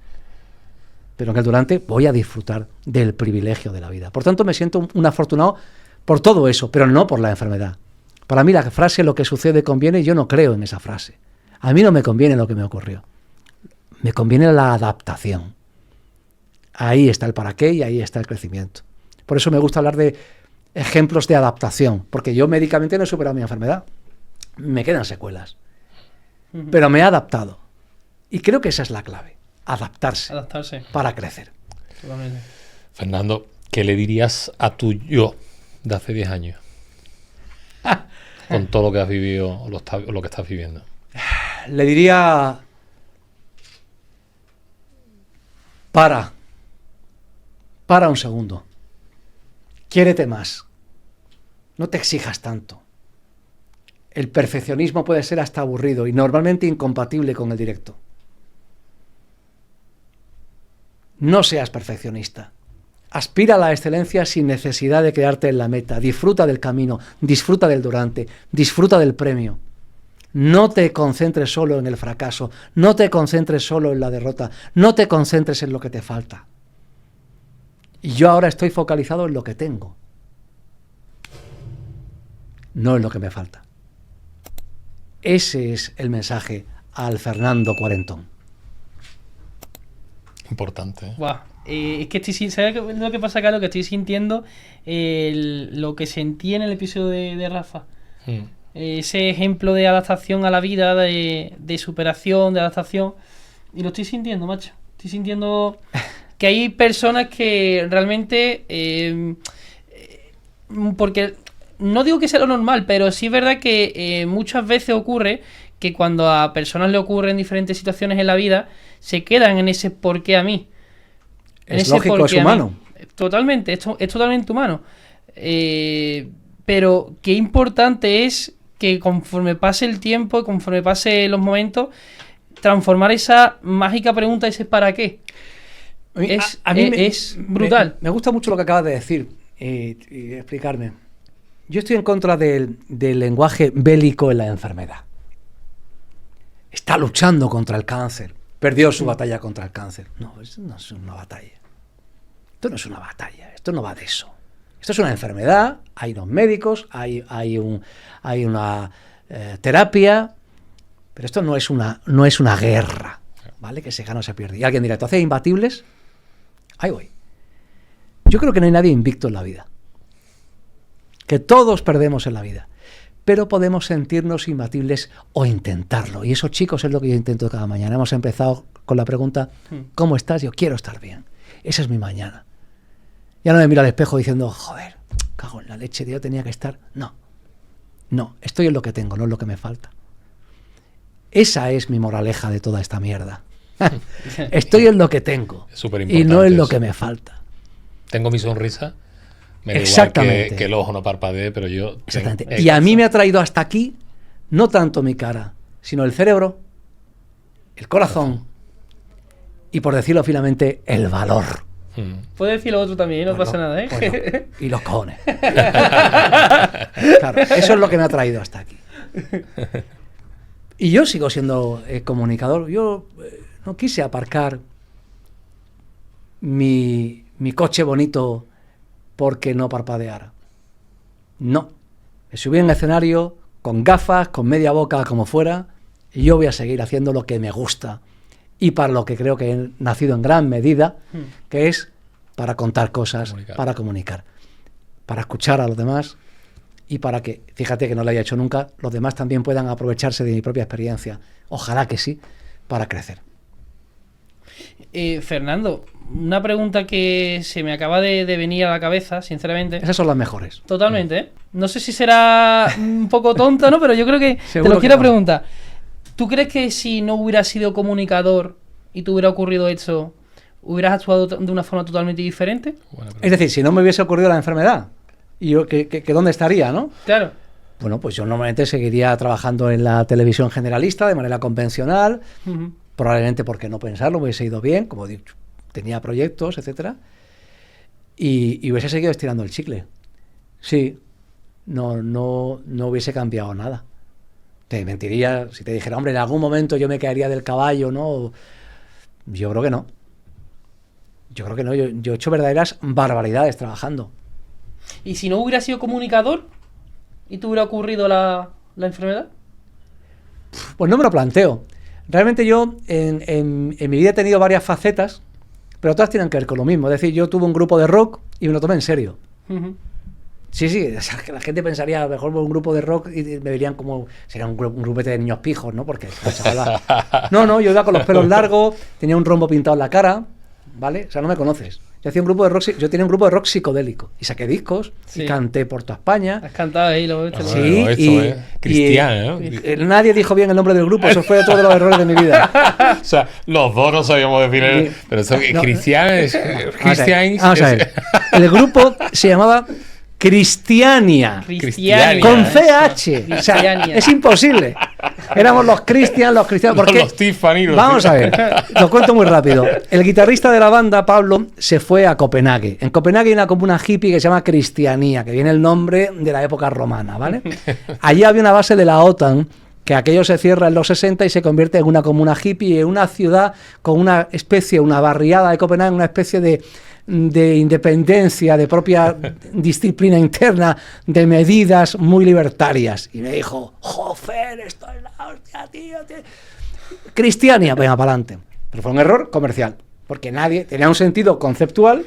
Pero en el durante voy a disfrutar del privilegio de la vida. Por tanto, me siento un afortunado por todo eso, pero no por la enfermedad. Para mí la frase "lo que sucede conviene", yo no creo en esa frase. A mí no me conviene lo que me ocurrió. Me conviene la adaptación. Ahí está el para qué y ahí está el crecimiento. Por eso me gusta hablar de ejemplos de adaptación, porque yo médicamente no he superado mi enfermedad. Me quedan secuelas. Pero me he adaptado. Y creo que esa es la clave. Adaptarse. Para crecer. Totalmente. Fernando, ¿qué le dirías a tu yo de hace 10 años? Con todo lo que has vivido o lo que estás viviendo. Le diría: para un segundo, quiérete más, no te exijas tanto. El perfeccionismo puede ser hasta aburrido y normalmente incompatible con el directo. No seas perfeccionista. Aspira a la excelencia sin necesidad de quedarte en la meta. Disfruta del camino, disfruta del durante, disfruta del premio. No te concentres solo en el fracaso, no te concentres solo en la derrota, no te concentres en lo que te falta. Y yo ahora estoy focalizado en lo que tengo, no en lo que me falta. Ese es el mensaje al Fernando cuarentón. Importante, ¿eh? Wow. Es que ¿sabes lo que pasa, Carlos? Que estoy sintiendo lo que sentí en el episodio de Rafa. Ese ejemplo de adaptación a la vida, de superación, de adaptación. Y lo estoy sintiendo, macho. Estoy sintiendo que hay personas que realmente... porque no digo que sea lo normal, pero sí es verdad que muchas veces ocurre que cuando a personas le ocurren diferentes situaciones en la vida, se quedan en ese ¿por qué a mí? Es lógico, es humano. Totalmente, es totalmente humano. Pero qué importante es que conforme pase el tiempo y conforme pase los momentos, transformar esa mágica pregunta, ese ¿para qué? Es brutal. Me gusta mucho lo que acabas de decir y explicarme. Yo estoy en contra del lenguaje bélico en la enfermedad. Está luchando contra el cáncer. Perdió su batalla contra el cáncer. No, eso no es una batalla. Esto no es una batalla. Esto no va de eso. Esto es una enfermedad. Hay unos médicos, hay una terapia. Pero esto no es una guerra, ¿vale? Que se gana o se pierde. Y alguien dirá, ¿tú haces imbatibles? Ahí voy. Yo creo que no hay nadie invicto en la vida. Que todos perdemos en la vida. Pero podemos sentirnos imbatibles o intentarlo. Y eso, chicos, es lo que yo intento cada mañana. Hemos empezado con la pregunta, ¿cómo estás? Yo quiero estar bien. Esa es mi mañana. Ya no me miro al espejo diciendo, joder, cago en la leche, yo tenía que estar. No, estoy en lo que tengo, no en lo que me falta. Esa es mi moraleja de toda esta mierda. Estoy en lo que tengo y no en lo que me falta. Tengo mi sonrisa. Me da igual que el ojo no parpadee, pero yo... Exactamente. Y a mí me ha traído hasta aquí, no tanto mi cara, sino el cerebro, el corazón y, por decirlo finamente, el valor. Puedes decir lo otro también, no pasa nada, ¿eh? Bueno, y los cojones. Claro, eso es lo que me ha traído hasta aquí. Y yo sigo siendo comunicador. Yo no quise aparcar mi coche bonito porque no parpadeara. No. Me subí en escenario con gafas, con media boca, como fuera, y yo voy a seguir haciendo lo que me gusta y para lo que creo que he nacido en gran medida, que es para contar cosas, para comunicar, para escuchar a los demás y para que, fíjate que no lo haya hecho nunca, los demás también puedan aprovecharse de mi propia experiencia. Ojalá que sí, para crecer. Fernando, una pregunta que se me acaba de venir a la cabeza, sinceramente. Esas son las mejores. Totalmente, ¿eh? No sé si será un poco tonta, ¿no? Pero yo creo que te lo quiero preguntar. ¿Tú crees que si no hubieras sido comunicador y te hubiera ocurrido esto, hubieras actuado de una forma totalmente diferente? Es decir, si no me hubiese ocurrido la enfermedad, ¿y yo que dónde estaría, no? Claro. Bueno, pues yo normalmente seguiría trabajando en la televisión generalista de manera convencional, probablemente porque no pensarlo, me hubiese ido bien, como he dicho, tenía proyectos, etcétera, y hubiese seguido estirando el chicle. Sí, no hubiese cambiado nada. Te mentiría si te dijera, hombre, en algún momento yo me caería del caballo, ¿no? Yo creo que no. Yo creo que no. Yo he hecho verdaderas barbaridades trabajando. ¿Y si no hubiera sido comunicador y te hubiera ocurrido la enfermedad? Pues no me lo planteo. Realmente yo en mi vida he tenido varias facetas, pero todas tienen que ver con lo mismo. Es decir, yo tuve un grupo de rock y me lo tomé en serio. Sí, o sea, que la gente pensaría, a lo mejor un grupo de rock y me verían como, sería un grupete de niños pijos, ¿no? Porque, no, yo iba con los pelos largos, tenía un rombo pintado en la cara, ¿vale? O sea, no me conoces. Yo tenía un grupo de rock psicodélico y saqué discos y canté por toda España. Has cantado ahí, lo ves. Sí, Cristiano, ¿no? Nadie dijo bien el nombre del grupo, eso fue todos los errores de mi vida. O sea, los dos no sabíamos definir, pero eso Cristian es Vamos a ver. El grupo se llamaba Cristiania. Con CH. O sea, es imposible. Éramos los cristianos. Porque, los Tiffany. Vamos a ver, lo cuento muy rápido. El guitarrista de la banda, Pablo, se fue a Copenhague. En Copenhague hay una comuna hippie que se llama Cristianía, que viene el nombre de la época romana, ¿vale? Allí había una base de la OTAN, que aquello se cierra en los 60 y se convierte en una comuna hippie, en una ciudad con una barriada de Copenhague, una especie de independencia, de propia disciplina interna, de medidas muy libertarias. Y me dijo, joder, esto es la hostia, tío. Cristiania, venga, para adelante. Pero fue un error comercial, porque nadie tenía un sentido conceptual,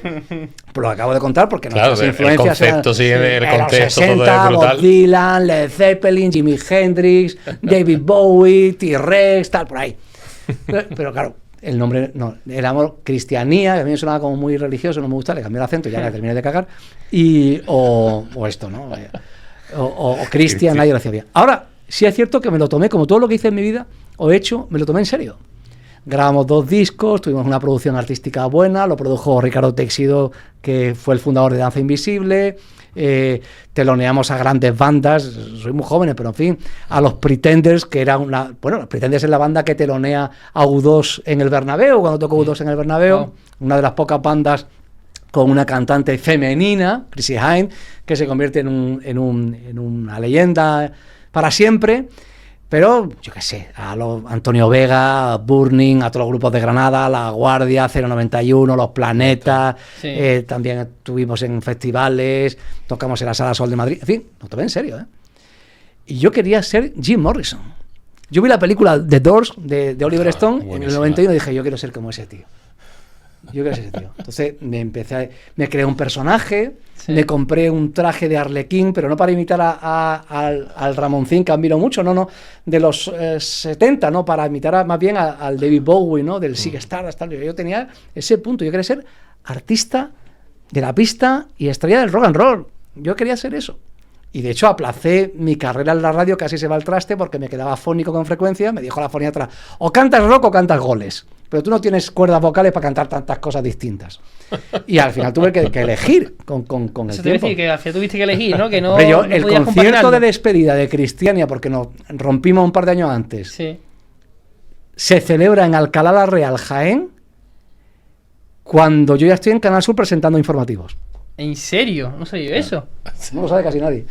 por lo que acabo de contar, porque nuestras influencias el concepto sigue el contexto, 60, todo es brutal. Bob Dylan, Led Zeppelin, Jimi Hendrix, David Bowie, T-Rex, tal, por ahí. Pero claro, el nombre, no, éramos Cristianía, que a mí me sonaba como muy religioso, no me gusta, le cambié el acento, ya me terminé de cagar, o esto, ¿no? O Cristian, nadie lo hacía bien. Ahora, sí es cierto que me lo tomé, como todo lo que hice en mi vida, o he hecho, me lo tomé en serio. Grabamos 2 discos, tuvimos una producción artística buena, lo produjo Ricardo Texido, que fue el fundador de Danza Invisible, teloneamos a grandes bandas, soy muy jóvenes, pero en fin, a los Pretenders, que era los Pretenders es la banda que telonea a U2 en el Bernabéu, cuando tocó U2 en el Bernabéu, una de las pocas bandas con una cantante femenina, Chrissy Hynde, que se convierte en una leyenda para siempre. Pero, yo qué sé, a los Antonio Vega, a Burning, a todos los grupos de Granada, La Guardia, 091, Los Planetas, también estuvimos en festivales, tocamos en la Sala Sol de Madrid, en fin, nos tomé en serio, ¿eh? Y yo quería ser Jim Morrison. Yo vi la película The Doors de Oliver Stone en el 91 y dije, yo quiero ser como ese tío. Entonces me creé un personaje, me compré un traje de Arlequín, pero no para imitar al Ramoncín, que admiro mucho, no, de los 70, no, para imitar más bien al David Bowie, ¿no? Del Ziggy Stardust. Yo tenía ese punto, yo quería ser artista de la pista y estrella del rock and roll. Yo quería ser eso. Y de hecho aplacé mi carrera en la radio, casi se va al traste porque me quedaba afónico con frecuencia. Me dijo la foniatra, o cantas rock o cantas goles, pero tú no tienes cuerdas vocales para cantar tantas cosas distintas. Y al final tuve que elegir con el eso tiempo. Decir que al final tuviste que elegir, ¿no? Que no, Hombre, no el podías concierto compaginarlo. de despedida de Cristiania, porque nos rompimos un par de años antes, Sí. se celebra en Alcalá la Real, Jaén, cuando yo ya estoy en Canal Sur presentando informativos. ¿En serio? No sabía eso. No lo sabe casi nadie.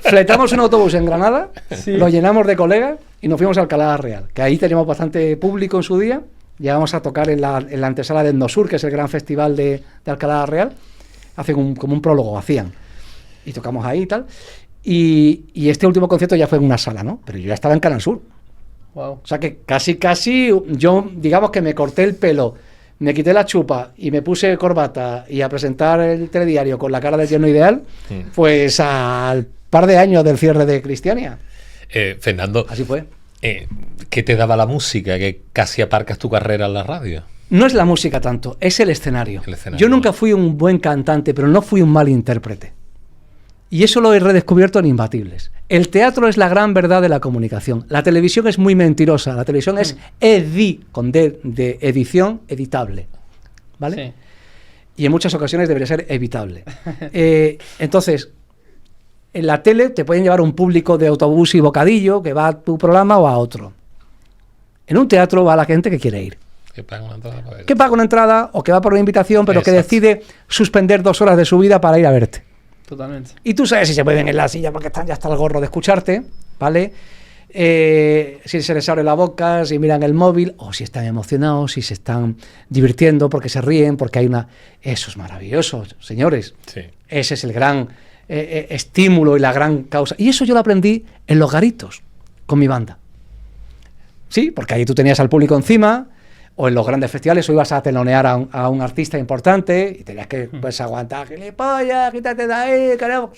Fletamos un autobús en Granada, lo llenamos de colegas y nos fuimos a Alcalá la Real, que ahí teníamos bastante público en su día. Llegamos a tocar en la antesala de Endosur, que es el gran festival de Alcalá la Real. Hacen como un prólogo, hacían. Y tocamos ahí y tal. Y este último concierto ya fue en una sala, ¿no? Pero yo ya estaba en Canal Sur. Wow. O sea que casi yo, digamos que me corté el pelo, me quité la chupa y me puse corbata y a presentar el telediario con la cara del yerno ideal, pues al par de años del cierre de Cristiania. Fernando, así fue. ¿Qué te daba la música que casi aparcas tu carrera en la radio? No es la música tanto, es el escenario. El Yo nunca fui un buen cantante, pero no fui un mal intérprete. Y eso lo he redescubierto en Imbatibles. El teatro es la gran verdad de la comunicación. La televisión es muy mentirosa. La televisión es con D de edición, editable. ¿Vale? Sí. Y en muchas ocasiones debería ser evitable. Entonces, en la tele te pueden llevar un público de autobús y bocadillo que va a tu programa o a otro. En un teatro va la gente que quiere ir. Que paga una entrada para que paga una entrada o que va por una invitación, pero que decide suspender 2 horas de su vida para ir a verte. Totalmente. Y tú sabes si se mueven en la silla porque están ya hasta el gorro de escucharte, ¿vale? Si se les abre la boca, si miran el móvil, o si están emocionados, si se están divirtiendo porque se ríen, porque hay una... Eso es maravilloso, señores. Sí. Ese es el gran estímulo y la gran causa. Y eso yo lo aprendí en Los Garitos, con mi banda. Sí, porque ahí tú tenías al público encima... O en los grandes festivales, o ibas a telonear a un artista importante y tenías que pues aguantar, gilipollas, quítate de ahí, carajo.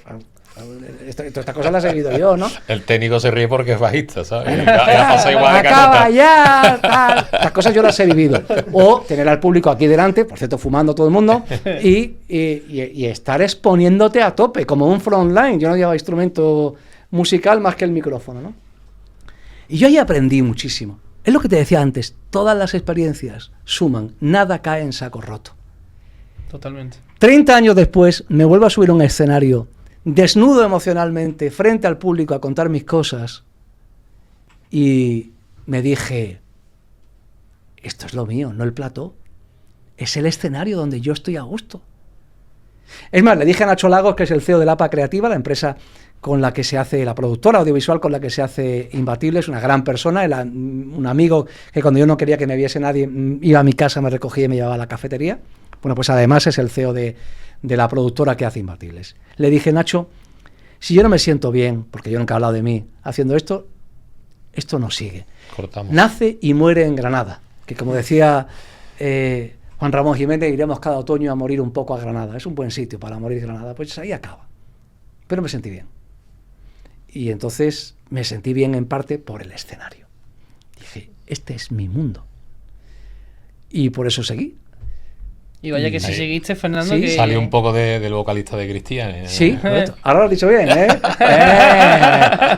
Estas cosas las he vivido yo, ¿no? El técnico se ríe porque es bajista, ¿sabes? Ya pasa igual de acaba ya, tal. Estas cosas yo las he vivido. O tener al público aquí delante, por cierto, fumando todo el mundo, y estar exponiéndote a tope, como un frontline. Yo no llevaba instrumento musical más que el micrófono, ¿no? Y yo ahí aprendí muchísimo. Es lo que te decía antes, todas las experiencias suman, nada cae en saco roto. Totalmente. 30 años después me vuelvo a subir a un escenario, desnudo emocionalmente, frente al público a contar mis cosas, y me dije, esto es lo mío, no el plató, es el escenario donde yo estoy a gusto. Es más, le dije a Nacho Lagos, que es el CEO de la APA Creativa, la empresa con la que se hace, la productora audiovisual con la que se hace Imbatibles, una gran persona, un amigo que cuando yo no quería que me viese nadie, iba a mi casa, me recogía y me llevaba a la cafetería. Bueno, pues además es el CEO de la productora que hace Imbatibles. Le dije, Nacho, si yo no me siento bien, porque yo nunca he hablado de mí haciendo esto no sigue. Cortamos. Nace y muere en Granada, que como decía Juan Ramón Jiménez, iremos cada otoño a morir un poco a Granada. Es un buen sitio para morir Granada. Pues ahí acaba. Pero me sentí bien. Y entonces me sentí bien en parte por el escenario. Dije, este es mi mundo. Y por eso seguí. Y vaya que si seguiste, Fernando, sí, que... Salió un poco del vocalista de Cristian. Sí, correcto. Ahora lo has dicho bien, ¿eh?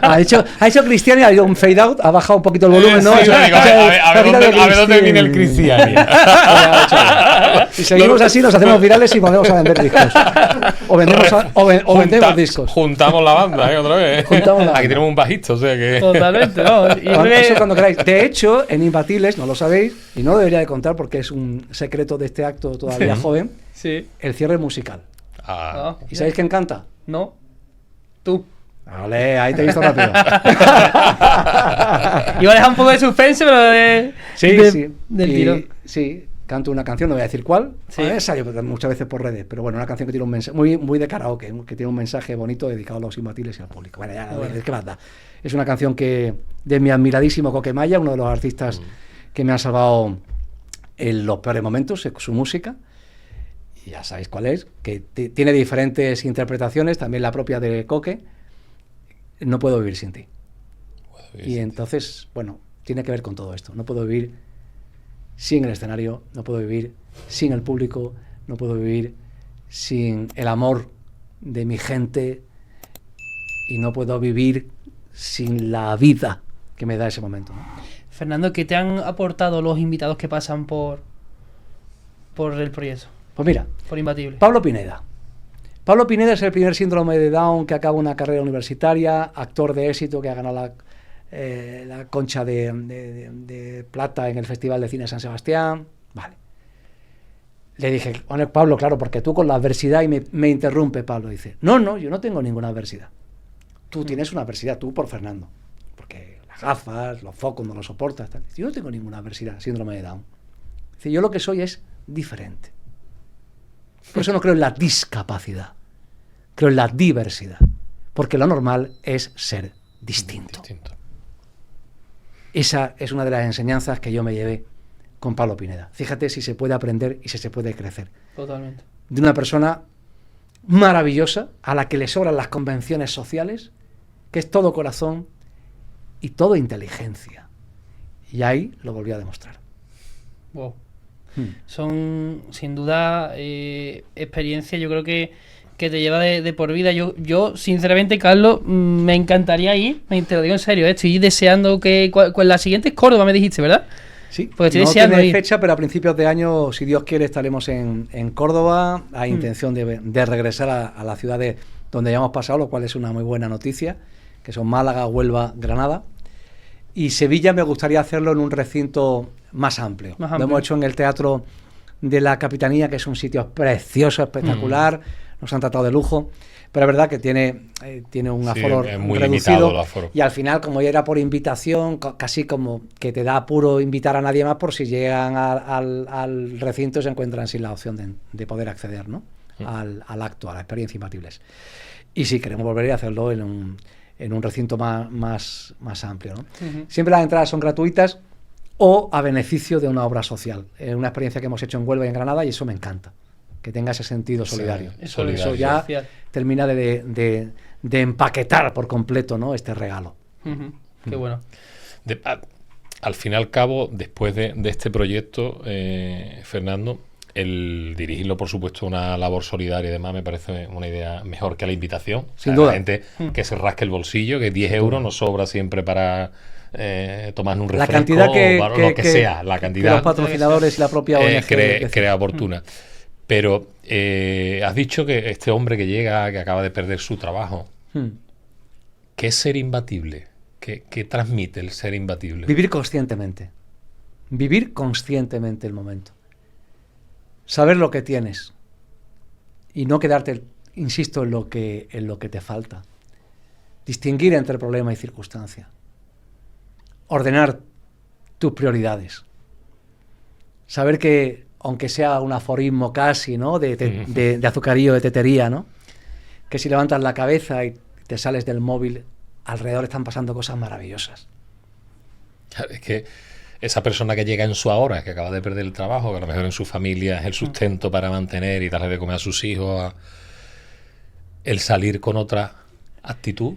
Ha hecho Cristian y ha ido un fade out, ha bajado un poquito el volumen, ¿no? Sí, digo, a ver dónde viene el Cristian. Si seguimos así, nos hacemos virales y volvemos a vender discos. O vendemos discos. Juntamos la banda, otra vez. Aquí tenemos un bajista, o sea que... Totalmente, ¿no? Eso cuando queráis. De hecho, en Imbatibles, no lo sabéis, y no lo debería de contar porque es un secreto de este acto todavía joven, el cierre musical. ¿Y sabéis quién canta? No. Tú. Vale, ahí te he visto rápido. Iba a dejar un poco de suspense, pero del tirón. Sí, canto una canción, no voy a decir cuál. Sí. Salió muchas veces por redes, pero bueno, una canción que tiene un mensaje muy de karaoke, que tiene un mensaje bonito dedicado a los Imbatibles y al público. Bueno, ya, ¿qué más da? Es una canción que de mi admiradísimo Coquemaya, uno de los artistas que me han salvado en los peores momentos, su música. Y ya sabéis cuál es, que tiene diferentes interpretaciones, también la propia de Coque. No puedo vivir sin ti. Y entonces, bueno, tiene que ver con todo esto. No puedo vivir sin el escenario, no puedo vivir sin el público, no puedo vivir sin el amor de mi gente y no puedo vivir sin la vida que me da ese momento, ¿no? Fernando, ¿qué te han aportado los invitados que pasan por el proyecto? Pues mira, por Imbatible. Pablo Pineda. Pablo Pineda es el primer síndrome de Down que acaba una carrera universitaria, actor de éxito que ha ganado la concha de plata en el Festival de Cine San Sebastián. Vale. Le dije, bueno, Pablo, claro, porque tú con la adversidad, y me interrumpe Pablo, dice, no, yo no tengo ninguna adversidad. Tú tienes una adversidad, tú por Fernando, porque las gafas, los focos no los soportas. Tal. Yo no tengo ninguna adversidad, síndrome de Down. Dice, yo lo que soy es diferente. Por eso no creo en la discapacidad, creo en la diversidad, porque lo normal es ser distinto. Esa es una de las enseñanzas que yo me llevé con Pablo Pineda. Fíjate si se puede aprender y si se puede crecer. Totalmente. De una persona maravillosa, a la que le sobran las convenciones sociales, que es todo corazón y todo inteligencia. Y ahí lo volvió a demostrar. Wow. Son, sin duda, experiencias, yo creo que te lleva de por vida. Yo sinceramente, Carlos, me encantaría ir, te lo digo en serio, estoy deseando que... La siguiente es Córdoba, me dijiste, ¿verdad? Sí, porque estoy no deseando tiene ir. fecha, pero a principios de año, si Dios quiere, estaremos en Córdoba. Hay intención de regresar a la ciudad donde ya hemos pasado, lo cual es una muy buena noticia, que son Málaga, Huelva, Granada. Y Sevilla me gustaría hacerlo en un recinto más amplio. Lo hemos hecho en el Teatro de la Capitanía, que es un sitio precioso, espectacular. Nos han tratado de lujo. Pero es verdad que tiene un aforo muy reducido. el aforo. Y al final, como ya era por invitación, casi como que te da apuro invitar a nadie más por si llegan al recinto y se encuentran sin la opción de poder acceder, ¿no? Al acto, a la experiencia Imbatibles. Y sí, queremos volver a hacerlo en un recinto más amplio, ¿no? Siempre las entradas son gratuitas o a beneficio de una obra social. Es una experiencia que hemos hecho en Huelva y en Granada y eso me encanta. Que tenga ese sentido solidario. Sí, eso ya termina de empaquetar por completo, ¿no? Este regalo. Qué bueno. Al fin y al cabo, después de este proyecto, Fernando, el dirigirlo, por supuesto, una labor solidaria y demás, me parece una idea mejor que la invitación. Sin duda. La gente que se rasque el bolsillo, que 10 euros nos sobra siempre para tomar un refresco, la cantidad o lo que sea. La cantidad que los patrocinadores y la propia ONG crea oportuna. Pero has dicho que este hombre que llega, que acaba de perder su trabajo, ¿qué es ser imbatible? ¿Qué transmite el ser imbatible? Vivir conscientemente. Vivir conscientemente el momento. Saber lo que tienes. Y no quedarte, insisto, en lo que te falta. Distinguir entre problema y circunstancia. Ordenar tus prioridades. Saber que aunque sea un aforismo casi, ¿no? De azucarillo, de tetería, ¿no? Que si levantas la cabeza y te sales del móvil, alrededor están pasando cosas maravillosas. Es que esa persona que llega en su ahora, que acaba de perder el trabajo, que a lo mejor en su familia es el sustento para mantener y darle de comer a sus hijos, el salir con otra actitud,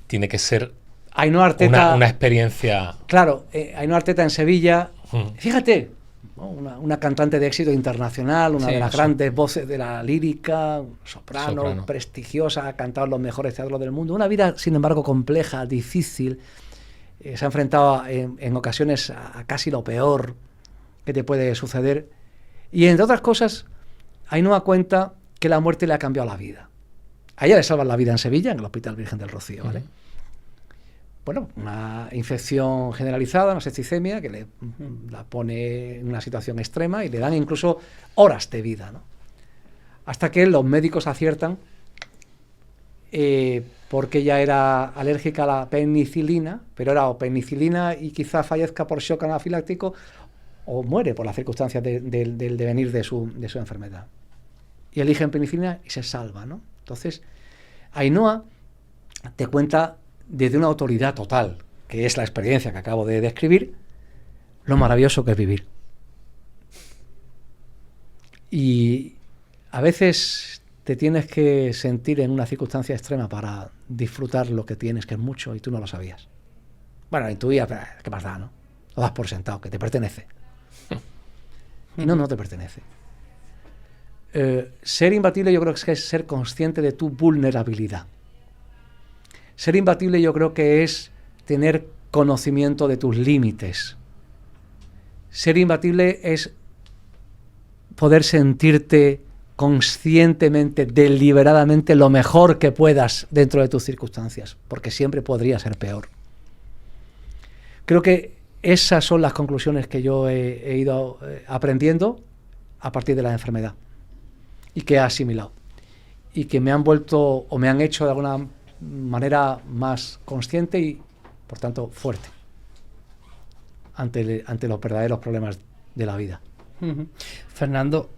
tiene que ser Ainhoa Arteta, una experiencia... Claro, Ainhoa Arteta en Sevilla, fíjate... Una cantante de éxito internacional, una de las grandes voces de la lírica, soprano, prestigiosa, ha cantado en los mejores teatros del mundo. Una vida, sin embargo, compleja, difícil. Se ha enfrentado en ocasiones a casi lo peor que te puede suceder. Y entre otras cosas, Ainhoa cuenta que la muerte le ha cambiado la vida. A ella le salvan la vida en Sevilla, en el Hospital Virgen del Rocío, ¿vale? Bueno, una infección generalizada, una septicemia, que la pone en una situación extrema y le dan incluso horas de vida, ¿no? Hasta que los médicos aciertan, porque ella era alérgica a la penicilina, pero era o penicilina y quizá fallezca por shock anafiláctico o muere por las circunstancias del devenir de su enfermedad. Y eligen penicilina y se salva, ¿no? Entonces, Ainhoa te cuenta desde una autoridad total, que es la experiencia que acabo de describir, lo maravilloso que es vivir. Y a veces te tienes que sentir en una circunstancia extrema para disfrutar lo que tienes, que es mucho, y tú no lo sabías. Bueno, intuías, pero ¿qué más da, no? Lo das por sentado, que te pertenece. Y no te pertenece. Ser imbatible yo creo que es ser consciente de tu vulnerabilidad. Ser imbatible yo creo que es tener conocimiento de tus límites. Ser imbatible es poder sentirte conscientemente, deliberadamente, lo mejor que puedas dentro de tus circunstancias, porque siempre podría ser peor. Creo que esas son las conclusiones que yo he ido aprendiendo a partir de la enfermedad y que he asimilado y que me han vuelto o me han hecho de alguna manera más consciente y, por tanto, fuerte ante los verdaderos problemas de la vida. Fernando,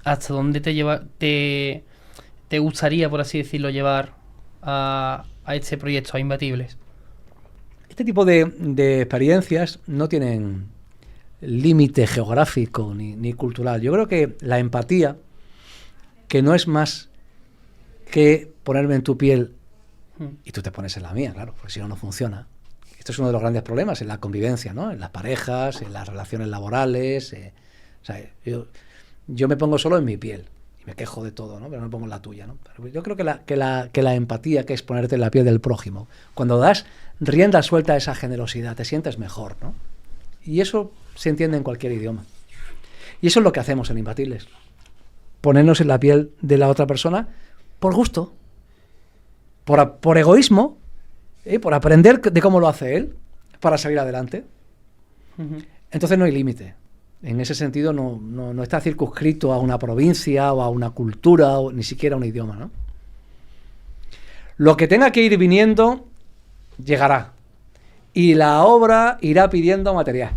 ¿hasta dónde te gustaría, por así decirlo, llevar a este proyecto, a Imbatibles? Este tipo de experiencias no tienen límite geográfico ni cultural. Yo creo que la empatía, que no es más que ponerme en tu piel y tú te pones en la mía, claro, porque si no, no funciona. Esto es uno de los grandes problemas en la convivencia, ¿no? En las parejas, en las relaciones laborales. O sea, yo me pongo solo en mi piel y me quejo de todo, ¿no? Pero no me pongo en la tuya, ¿no? Pero yo creo que la empatía, que es ponerte en la piel del prójimo, cuando das rienda suelta a esa generosidad, te sientes mejor, ¿no? Y eso se entiende en cualquier idioma. Y eso es lo que hacemos en Imbatibles. Ponernos en la piel de la otra persona por gusto, por egoísmo, por aprender de cómo lo hace él, para salir adelante. Entonces no hay límite. En ese sentido no está circunscrito a una provincia o a una cultura o ni siquiera a un idioma, ¿no? Lo que tenga que ir viniendo llegará y la obra irá pidiendo material.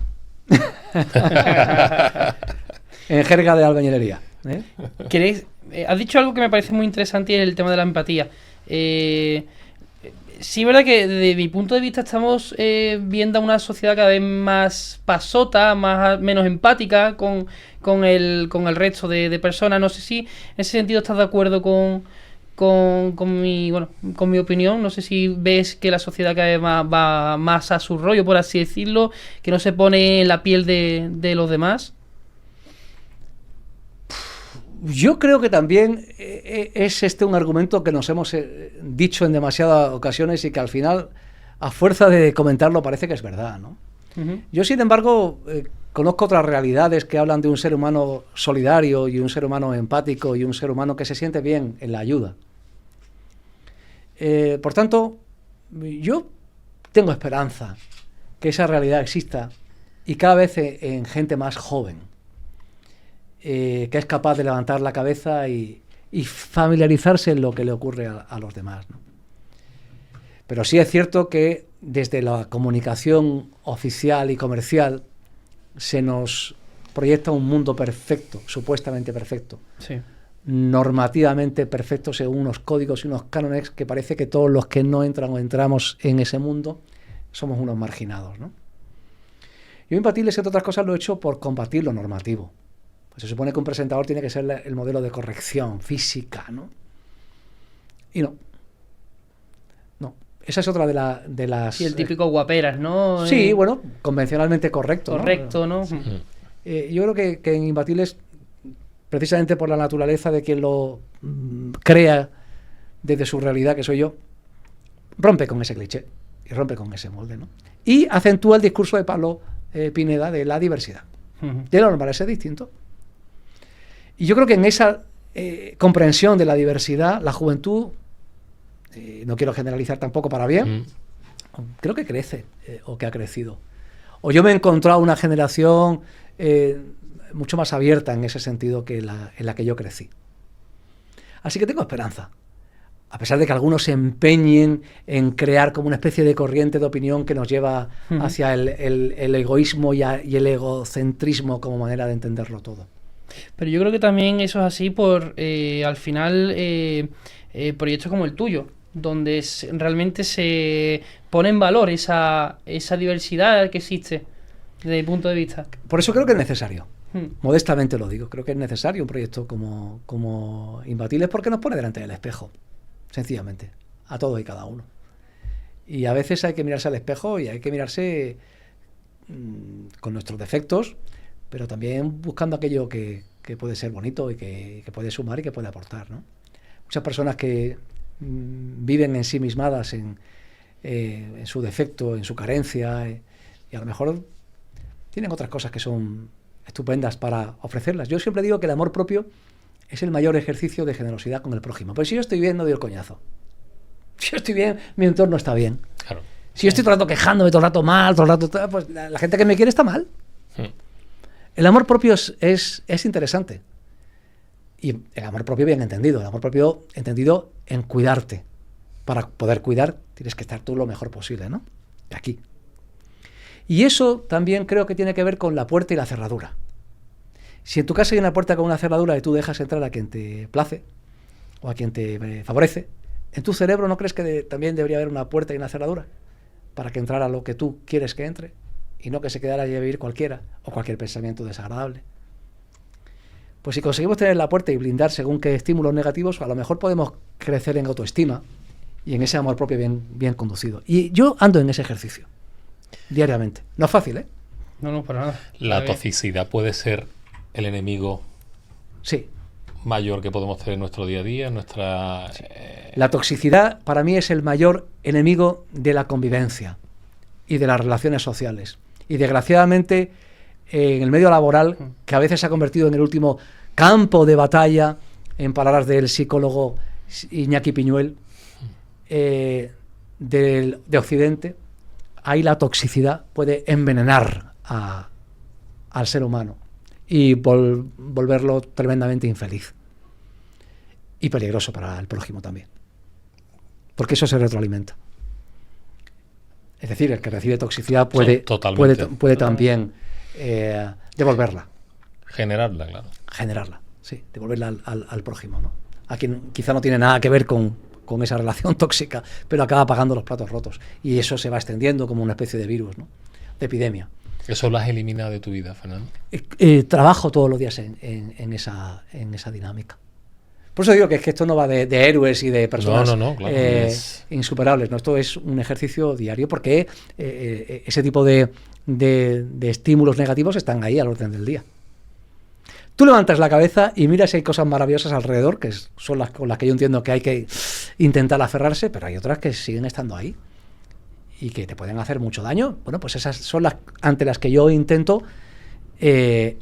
En jerga de albañilería. Has dicho algo que me parece muy interesante y es el tema de la empatía. Sí, es verdad que desde mi punto de vista estamos viendo una sociedad cada vez más pasota, menos empática con el resto de personas. No sé si en ese sentido estás de acuerdo con mi opinión. No sé si ves que la sociedad cada vez va más a su rollo, por así decirlo, que no se pone en la piel de los demás. Yo creo que también es un argumento que nos hemos dicho en demasiadas ocasiones y que al final, a fuerza de comentarlo, parece que es verdad, ¿no? Yo, sin embargo, conozco otras realidades que hablan de un ser humano solidario y un ser humano empático y un ser humano que se siente bien en la ayuda. Por tanto, yo tengo esperanza que esa realidad exista y cada vez en gente más joven. Que es capaz de levantar la cabeza y familiarizarse en lo que le ocurre a los demás, ¿no? Pero sí es cierto que desde la comunicación oficial y comercial se nos proyecta un mundo perfecto, supuestamente perfecto, sí, normativamente perfecto según unos códigos y unos cánones que parece que todos los que no entran o entramos en ese mundo somos unos marginados, ¿no? Yo Imbatibles, entre otras cosas, lo he hecho por combatir lo normativo. Pues se supone que un presentador tiene que ser el modelo de corrección física, ¿no? Y no. Esa es otra de las... Sí, el típico guaperas, ¿no? Sí, bueno, convencionalmente correcto. Correcto, ¿no? Sí. Yo creo que en Imbatibles, precisamente por la naturaleza de quien lo crea desde su realidad, que soy yo, rompe con ese cliché y rompe con ese molde, ¿no? Y acentúa el discurso de Pablo Pineda de la diversidad. De lo normal es ser distinto. Y yo creo que en esa comprensión de la diversidad, la juventud, no quiero generalizar tampoco para bien, creo que crece o que ha crecido. O yo me he encontrado una generación mucho más abierta en ese sentido que en la que yo crecí. Así que tengo esperanza. A pesar de que algunos se empeñen en crear como una especie de corriente de opinión que nos lleva hacia el egoísmo y el egocentrismo como manera de entenderlo todo. Pero yo creo que también eso es así por, al final, proyectos como el tuyo, donde realmente se pone en valor esa diversidad que existe desde mi punto de vista. Por eso creo que es necesario. Modestamente lo digo. Creo que es necesario un proyecto como Imbatibles porque nos pone delante del espejo. Sencillamente. A todos y cada uno. Y a veces hay que mirarse al espejo y hay que mirarse con nuestros defectos, pero también buscando aquello que puede ser bonito y que puede sumar y que puede aportar, ¿no? Muchas personas que viven ensimismadas en su defecto, en su carencia, y a lo mejor tienen otras cosas que son estupendas para ofrecerlas. Yo siempre digo que el amor propio es el mayor ejercicio de generosidad con el prójimo. Pues si yo estoy bien, no doy el coñazo. Si yo estoy bien, mi entorno está bien. Claro. Si yo estoy todo el rato quejándome, todo el rato mal, todo el rato... pues la gente que me quiere está mal. El amor propio es interesante. Y el amor propio bien entendido. El amor propio entendido en cuidarte. Para poder cuidar tienes que estar tú lo mejor posible, ¿no? De aquí. Y eso también creo que tiene que ver con la puerta y la cerradura. Si en tu casa hay una puerta con una cerradura y tú dejas entrar a quien te place o a quien te favorece, en tu cerebro ¿no crees que también debería haber una puerta y una cerradura para que entrara lo que tú quieres que entre y no que se quedara allí a vivir cualquiera o cualquier pensamiento desagradable? Pues si conseguimos tener la puerta y blindar según qué estímulos negativos, a lo mejor podemos crecer en autoestima y en ese amor propio bien conducido. Y yo ando en ese ejercicio diariamente. No es fácil, ¿eh? No, para nada. La toxicidad puede ser el enemigo sí. mayor que podemos tener en nuestro día a día, en nuestra... Sí. La toxicidad para mí es el mayor enemigo de la convivencia y de las relaciones sociales. Y desgraciadamente en el medio laboral, que a veces se ha convertido en el último campo de batalla, en palabras del psicólogo Iñaki Piñuel, de Occidente, ahí la toxicidad puede envenenar al ser humano y volverlo tremendamente infeliz y peligroso para el prójimo también, porque eso se retroalimenta. Es decir, el que recibe toxicidad puede también devolverla, generarla, sí, devolverla al prójimo, ¿no? A quien quizá no tiene nada que ver con esa relación tóxica, pero acaba pagando los platos rotos y eso se va extendiendo como una especie de virus, ¿no? De epidemia. ¿Eso lo has eliminado de tu vida, Fernando? Trabajo todos los días en esa dinámica. Por eso digo que es que esto no va de héroes y de personas claro, insuperables, ¿no? Esto es un ejercicio diario porque ese tipo de estímulos negativos están ahí al orden del día. Tú levantas la cabeza y miras si hay cosas maravillosas alrededor, que son las con las que yo entiendo que hay que intentar aferrarse, pero hay otras que siguen estando ahí y que te pueden hacer mucho daño. Bueno, pues esas son las ante las que yo intento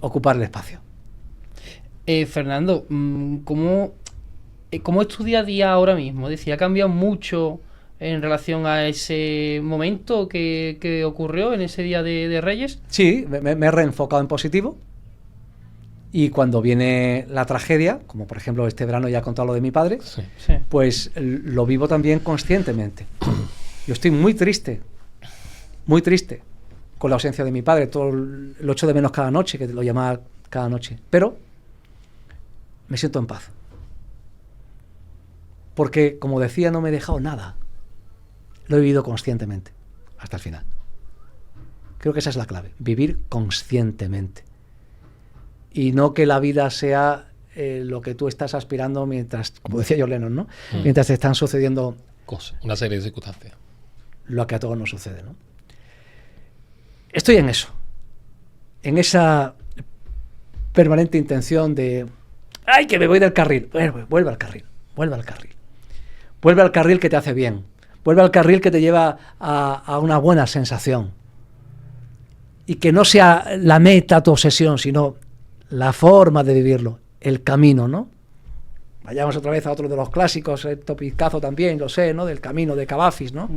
ocupar el espacio. Fernando, ¿cómo es tu día a día ahora mismo? Es decir, ¿ha cambiado mucho en relación a ese momento que ocurrió en ese día de Reyes? Sí, me he reenfocado en positivo. Y cuando viene la tragedia, como por ejemplo este verano ya he contado lo de mi padre, sí. Pues lo vivo también conscientemente. Yo estoy muy triste con la ausencia de mi padre. Lo echo de menos cada noche, que lo llamaba cada noche. Pero me siento en paz. Porque, como decía, no me he dejado nada. Lo he vivido conscientemente, hasta el final. Creo que esa es la clave, vivir conscientemente. Y no que la vida sea lo que tú estás aspirando mientras, como decía John Lennon, ¿no? Mientras te están sucediendo cosas, una serie de circunstancias. Lo que a todos nos sucede, ¿no? Estoy en eso. En esa permanente intención de ¡ay, que me voy del carril! Bueno, vuelve al carril. Vuelve al carril que te hace bien. Vuelve al carril que te lleva a una buena sensación. Y que no sea la meta tu obsesión, sino la forma de vivirlo, el camino, ¿no? Vayamos otra vez a otro de los clásicos, el topicazo también, lo sé, ¿no? Del camino de Cavafis, ¿no?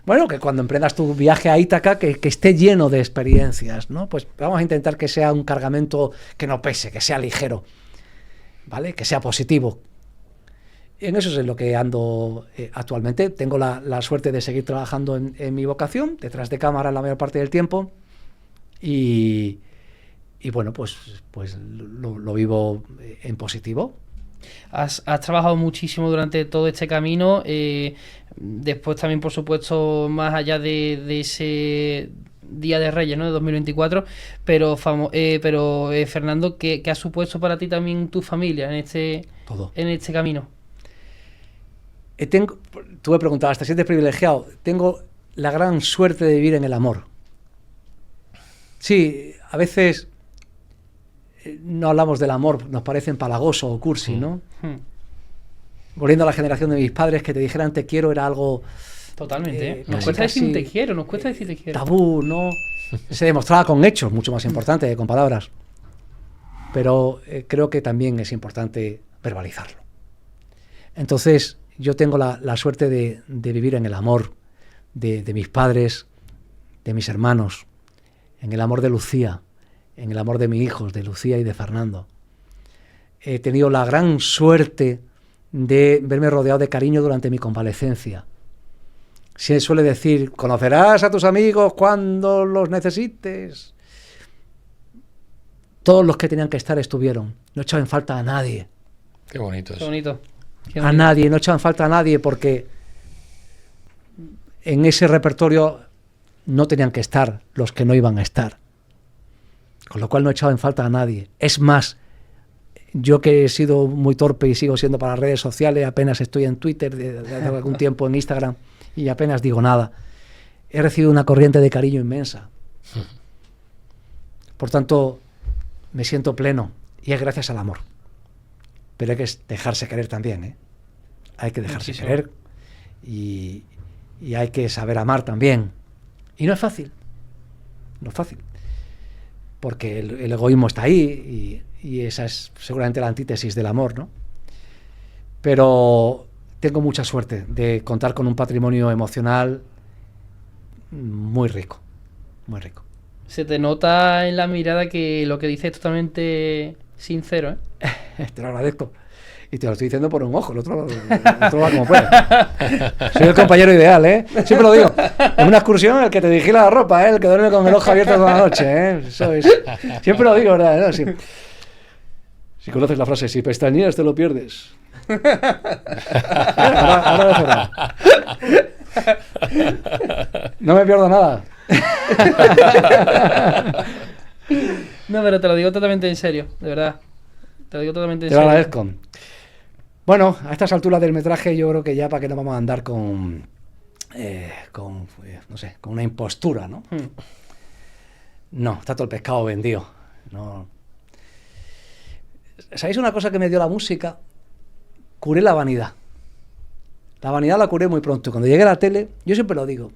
Bueno, que cuando emprendas tu viaje a Ítaca, que esté lleno de experiencias, ¿no? Pues vamos a intentar que sea un cargamento que no pese, que sea ligero, ¿vale? Que sea positivo. Y en eso es en lo que ando actualmente. Tengo la suerte de seguir trabajando en mi vocación, detrás de cámara la mayor parte del tiempo, y bueno, pues lo vivo en positivo. Has trabajado muchísimo durante todo este camino, después también, por supuesto, más allá de ese Día de Reyes, ¿no? De 2024, pero Fernando, ¿qué ha supuesto para ti también tu familia en este camino? Tú me preguntabas, ¿te sientes privilegiado? Tengo la gran suerte de vivir en el amor. Sí, a veces no hablamos del amor, nos parece empalagoso o cursi, ¿no? Volviendo a la generación de mis padres, que te dijeran te quiero era algo... Totalmente, nos cuesta decir te quiero, nos cuesta decir te quiero. Tabú, ¿no? Se demostraba con hechos, mucho más importante que con palabras. Pero creo que también es importante verbalizarlo. Entonces, yo tengo la suerte de vivir en el amor de mis padres, de mis hermanos, en el amor de Lucía, en el amor de mis hijos, de Lucía y de Fernando. He tenido la gran suerte de verme rodeado de cariño durante mi convalecencia. Se suele decir, conocerás a tus amigos cuando los necesites. Todos los que tenían que estar estuvieron. No he echado en falta a nadie. Qué bonito eso. Qué bonito. Qué A bonito. nadie, no he echado en falta a nadie porque en ese repertorio no tenían que estar los que no iban a estar. Con lo cual no he echado en falta a nadie. Es más, yo que he sido muy torpe y sigo siendo para las redes sociales, apenas estoy en Twitter, de algún tiempo en Instagram y apenas digo nada. He recibido una corriente de cariño inmensa. Por tanto, me siento pleno y es gracias al amor. Pero hay que dejarse querer también, ¿eh? Hay que dejarse Muchísimo. querer y hay que saber amar también. Y no es fácil. No es fácil. Porque el egoísmo está ahí y esa es seguramente la antítesis del amor, ¿no? Pero tengo mucha suerte de contar con un patrimonio emocional muy rico, muy rico. Se te nota en la mirada que lo que dices es totalmente sincero, ¿eh? Te lo agradezco. Y te lo estoy diciendo por un ojo, el otro va como puede. Soy el compañero ideal, ¿eh? Siempre lo digo. En una excursión, el que te vigila la ropa, ¿eh? El que duerme con el ojo abierto toda la noche, ¿eh? Eso es. Siempre lo digo, ¿verdad? ¿No? Si conoces la frase, si pestañeas te lo pierdes. Ahora de cerrar. No me pierdo nada. No, pero te lo digo totalmente en serio, de verdad. Te lo digo totalmente en Te lo serio. agradezco. Bueno, a estas alturas del metraje yo creo que ya para que no vamos a andar con no sé, con una impostura, ¿no? No, está todo el pescado vendido. No. ¿Sabéis una cosa que me dio la música? Curé la vanidad. La vanidad la curé muy pronto. Cuando llegué a la tele, yo siempre lo digo,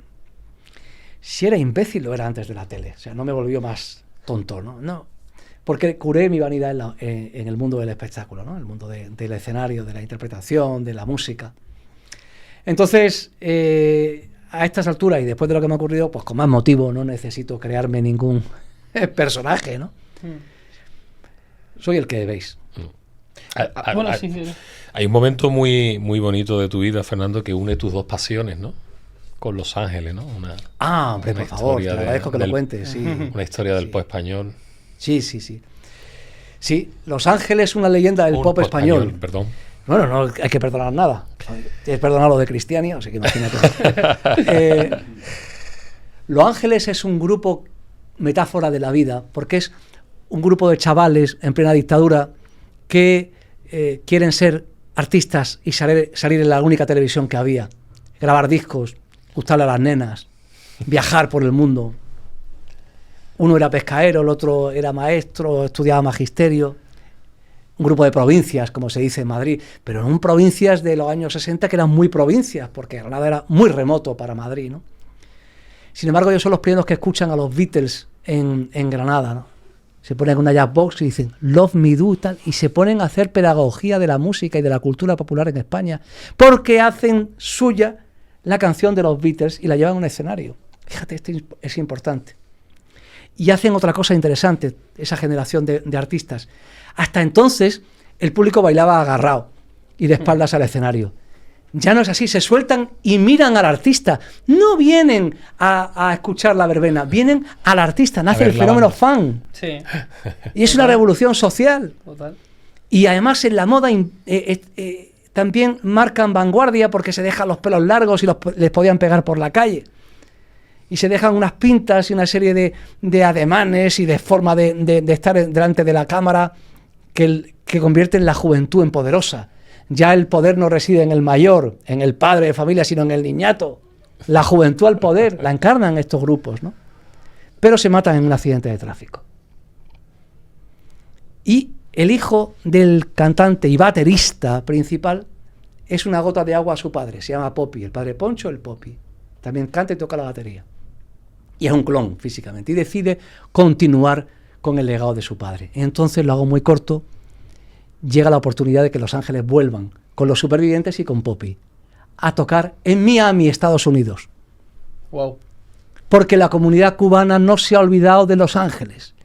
si era imbécil lo era antes de la tele. O sea, no me volvió más tonto, ¿no? No. Porque curé mi vanidad en el mundo del espectáculo, ¿no? El mundo del escenario, de la interpretación, de la música. Entonces, a estas alturas y después de lo que me ha ocurrido, pues con más motivo no necesito crearme ningún personaje, ¿no? Soy el que veis. Bueno, sí, sí. Hay un momento muy, muy bonito de tu vida, Fernando, que une tus dos pasiones, ¿no? Con Los Ángeles, ¿no? Hombre, por favor, te agradezco que lo cuentes. Sí. Una historia del pop español. Sí. Sí, Los Ángeles, una leyenda del pop español. Perdón. Bueno, no hay que perdonar nada. Es perdonar lo de Cristiania, así que imagínate. Los Ángeles es un grupo metáfora de la vida, porque es un grupo de chavales en plena dictadura que quieren ser artistas y salir en la única televisión que había, grabar discos, gustarle a las nenas, viajar por el mundo. Uno era pescaero, el otro era maestro, estudiaba magisterio. Un grupo de provincias, como se dice en Madrid, pero no provincias de los años 60 que eran muy provincias, porque Granada era muy remoto para Madrid, ¿no? Sin embargo, ellos son los primeros que escuchan a los Beatles en Granada, ¿no? Se ponen en una jazzbox y dicen Love Me Do y tal, y se ponen a hacer pedagogía de la música y de la cultura popular en España, porque hacen suya la canción de los Beatles y la llevan a un escenario. Fíjate, esto es importante. Y hacen otra cosa interesante, esa generación de artistas. Hasta entonces, el público bailaba agarrado y de espaldas al escenario. Ya no es así, se sueltan y miran al artista. No vienen a escuchar la verbena, vienen al artista, nace el fenómeno fan. Sí. Y es una revolución social. Total. Y además en la moda también marcan vanguardia porque se dejan los pelos largos y les podían pegar por la calle. Y se dejan unas pintas y una serie de ademanes y de forma de estar delante de la cámara que convierten la juventud en poderosa. Ya el poder no reside en el mayor, en el padre de familia, sino en el niñato. La juventud al poder la encarnan estos grupos, ¿no? Pero se matan en un accidente de tráfico. Y el hijo del cantante y baterista principal es una gota de agua a su padre. Se llama Poppy, el padre Poncho, el Poppy. También canta y toca la batería. Y es un clon físicamente. Y decide continuar con el legado de su padre. Y entonces, lo hago muy corto, llega la oportunidad de que Los Ángeles vuelvan con los supervivientes y con Poppy a tocar en Miami, Estados Unidos. Wow. Porque la comunidad cubana no se ha olvidado de Los Ángeles.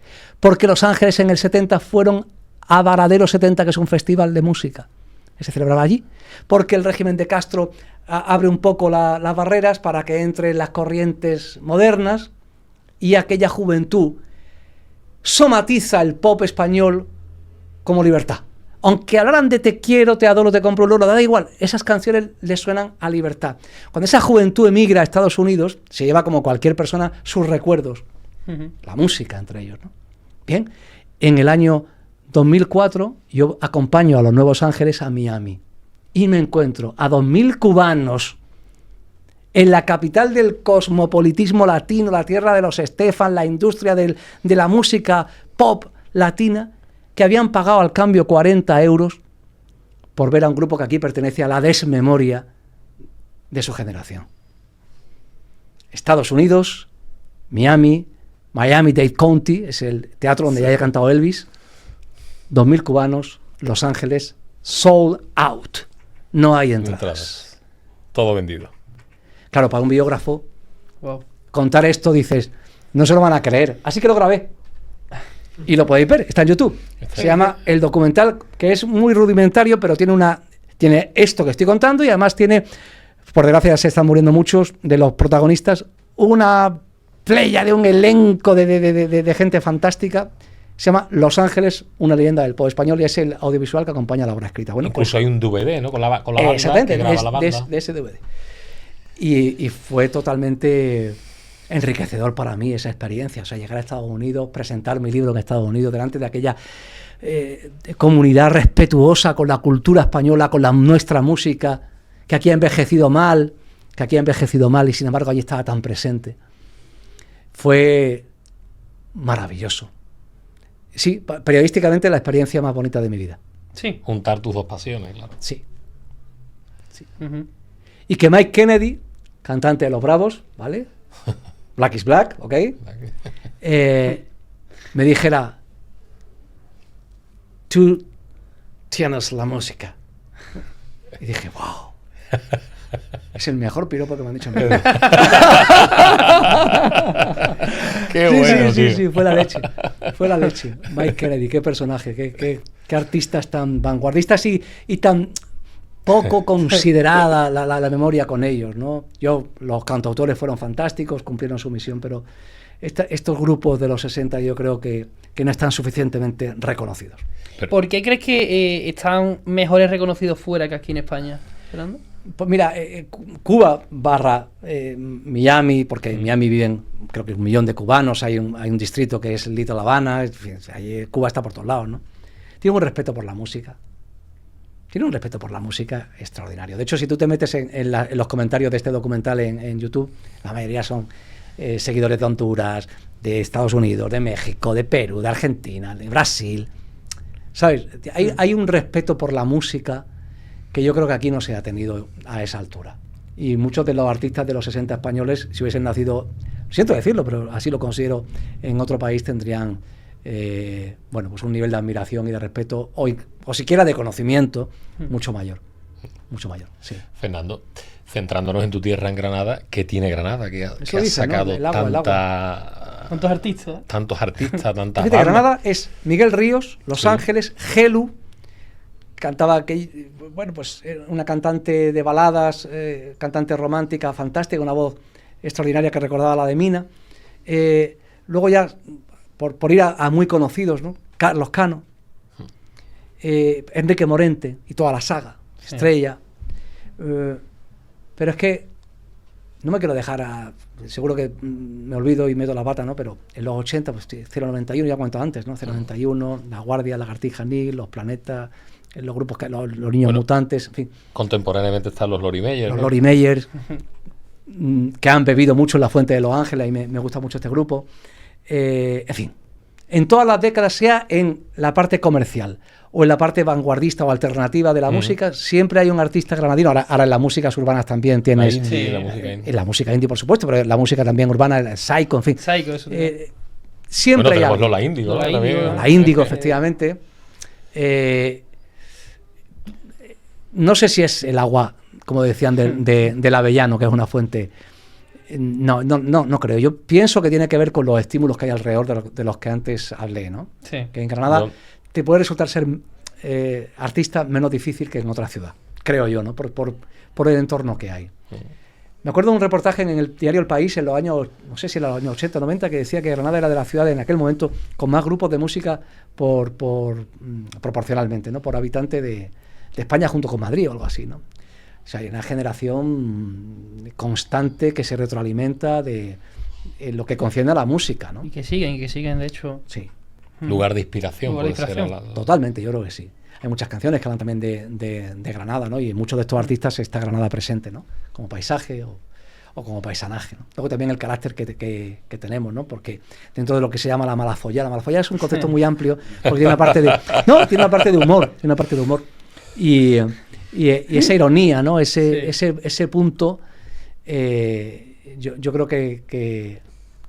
Porque Los Ángeles en el 70 fueron a Varadero 70, que es un festival de música que se celebraba allí. Porque el régimen de Castro abre un poco las barreras para que entren las corrientes modernas y aquella juventud somatiza el pop español como libertad. Aunque hablaran de te quiero, te adoro, te compro un loro, da igual, esas canciones le suenan a libertad. Cuando esa juventud emigra a Estados Unidos, se lleva como cualquier persona sus recuerdos, la música entre ellos, ¿no? Bien, en el año 2004 yo acompaño a los Nuevos Ángeles a Miami y me encuentro a 2.000 cubanos en la capital del cosmopolitismo latino, la tierra de los Estefan, la industria de la música pop latina, que habían pagado al cambio 40 euros por ver a un grupo que aquí pertenece a la desmemoria de su generación. Estados Unidos, Miami, Miami-Dade County, es el teatro donde ya haya cantado Elvis, 2.000 cubanos, Los Ángeles, sold out. No hay entradas. Todo vendido. Claro, para un biógrafo, contar esto dices, no se lo van a creer. Así que lo grabé. Y lo podéis ver, está en YouTube. Se llama el documental, que es muy rudimentario, pero tiene esto que estoy contando y además tiene, por desgracia se están muriendo muchos de los protagonistas, una playa de un elenco de gente fantástica. Se llama Los Ángeles, una leyenda del pop español, y es el audiovisual que acompaña la obra escrita. Bueno, incluso hay un DVD, ¿no? Con la banda. Exactamente, que graba la banda. de ese DVD. Y fue totalmente enriquecedor para mí esa experiencia, o sea, llegar a Estados Unidos, presentar mi libro en Estados Unidos delante de aquella comunidad respetuosa con la cultura española, con nuestra música, que aquí ha envejecido mal, y sin embargo allí estaba tan presente. Fue maravilloso. Sí, periodísticamente la experiencia más bonita de mi vida. Sí. Juntar tus dos pasiones, claro. Sí. Y que Mike Kennedy, cantante de Los Bravos, ¿vale? Black is Black, ¿ok? Me dijera, tú tienes la música. Y dije, wow. Es el mejor piropo que me han dicho en mi vida. Qué bueno, sí, fue la leche. Mike Kennedy, qué personaje, qué artistas tan vanguardistas y tan poco considerada la memoria con ellos, ¿no? Los cantautores fueron fantásticos, cumplieron su misión, pero estos grupos de los 60 yo creo que no están suficientemente reconocidos. ¿Por qué crees que están mejores reconocidos fuera que aquí en España, Fernando? Pues mira, Cuba / Miami, porque en Miami viven creo que 1 millón de cubanos, hay un distrito que es Little Havana, en fin, Cuba está por todos lados, ¿no? Tiene un respeto por la música. Tiene un respeto por la música extraordinario. De hecho, si tú te metes en los comentarios de este documental en YouTube, la mayoría son seguidores de Honduras, de Estados Unidos, de México, de Perú, de Argentina, de Brasil. ¿Sabes? Hay un respeto por la música que yo creo que aquí no se ha tenido a esa altura. Y muchos de los artistas de los 60 españoles, si hubiesen nacido, siento decirlo, pero así lo considero, en otro país tendrían pues un nivel de admiración y de respeto o siquiera de conocimiento mucho mayor, sí. Fernando, centrándonos en tu tierra, en Granada, ¿qué tiene Granada? Que ha sacado el agua. ¿Cuántos artistas? Tantos artistas, tantas bandas. Granada es Miguel Ríos, Los Ángeles, Gelu, cantaba una cantante de baladas, cantante romántica fantástica, una voz extraordinaria que recordaba la de Mina. Luego ya por ir a muy conocidos, ¿no? Carlos Cano, Enrique Morente y toda la saga, Estrella. Pero es que no me quiero dejar seguro que me olvido y meto la pata, ¿no? Pero en los 80, pues 091, ya cuento antes, ¿no? 091, La Guardia, Lagartija Nil, Los Planetas, los grupos, los Niños Mutantes, en fin. Contemporáneamente están los Lori Meyers. Los Lori Meyers, que han bebido mucho en la Fuente de los Ángeles, y me gusta mucho este grupo. En fin, en todas las décadas, sea en la parte comercial o en la parte vanguardista o alternativa de la música, siempre hay un artista granadino. Ahora en las músicas urbanas también tienes la música indie, por supuesto, pero la música también urbana, el Psycho, en fin. Psycho, eso siempre hay algo. Lola Índigo, la Índigo, efectivamente. No sé si es el agua, como decían, del Avellano, que es una fuente No creo. Yo pienso que tiene que ver con los estímulos que hay alrededor de los que antes hablé, ¿no? Sí. Que en Granada te puede resultar ser artista menos difícil que en otra ciudad, creo yo, ¿no? Por el entorno que hay. Me acuerdo de un reportaje en el diario El País en los años, no sé si en los años 80 o 90, que decía que Granada era de las ciudades en aquel momento con más grupos de música proporcionalmente, ¿no? Por habitante de España, junto con Madrid o algo así, ¿no? O sea, hay una generación constante que se retroalimenta de lo que concierne a la música, ¿no? Y que siguen, de hecho. Sí. Lugar de inspiración, Lugar de puede inspiración. ser. Totalmente, yo creo que sí. Hay muchas canciones que hablan también de Granada, ¿no? Y en muchos de estos artistas está Granada presente, ¿no? Como paisaje o como paisanaje, ¿no? Luego también el carácter que tenemos, ¿no? Porque dentro de lo que se llama la malafolla es un concepto muy amplio, porque tiene una parte de... No, tiene una parte de humor. Y esa ironía, ¿no? Ese punto, yo creo que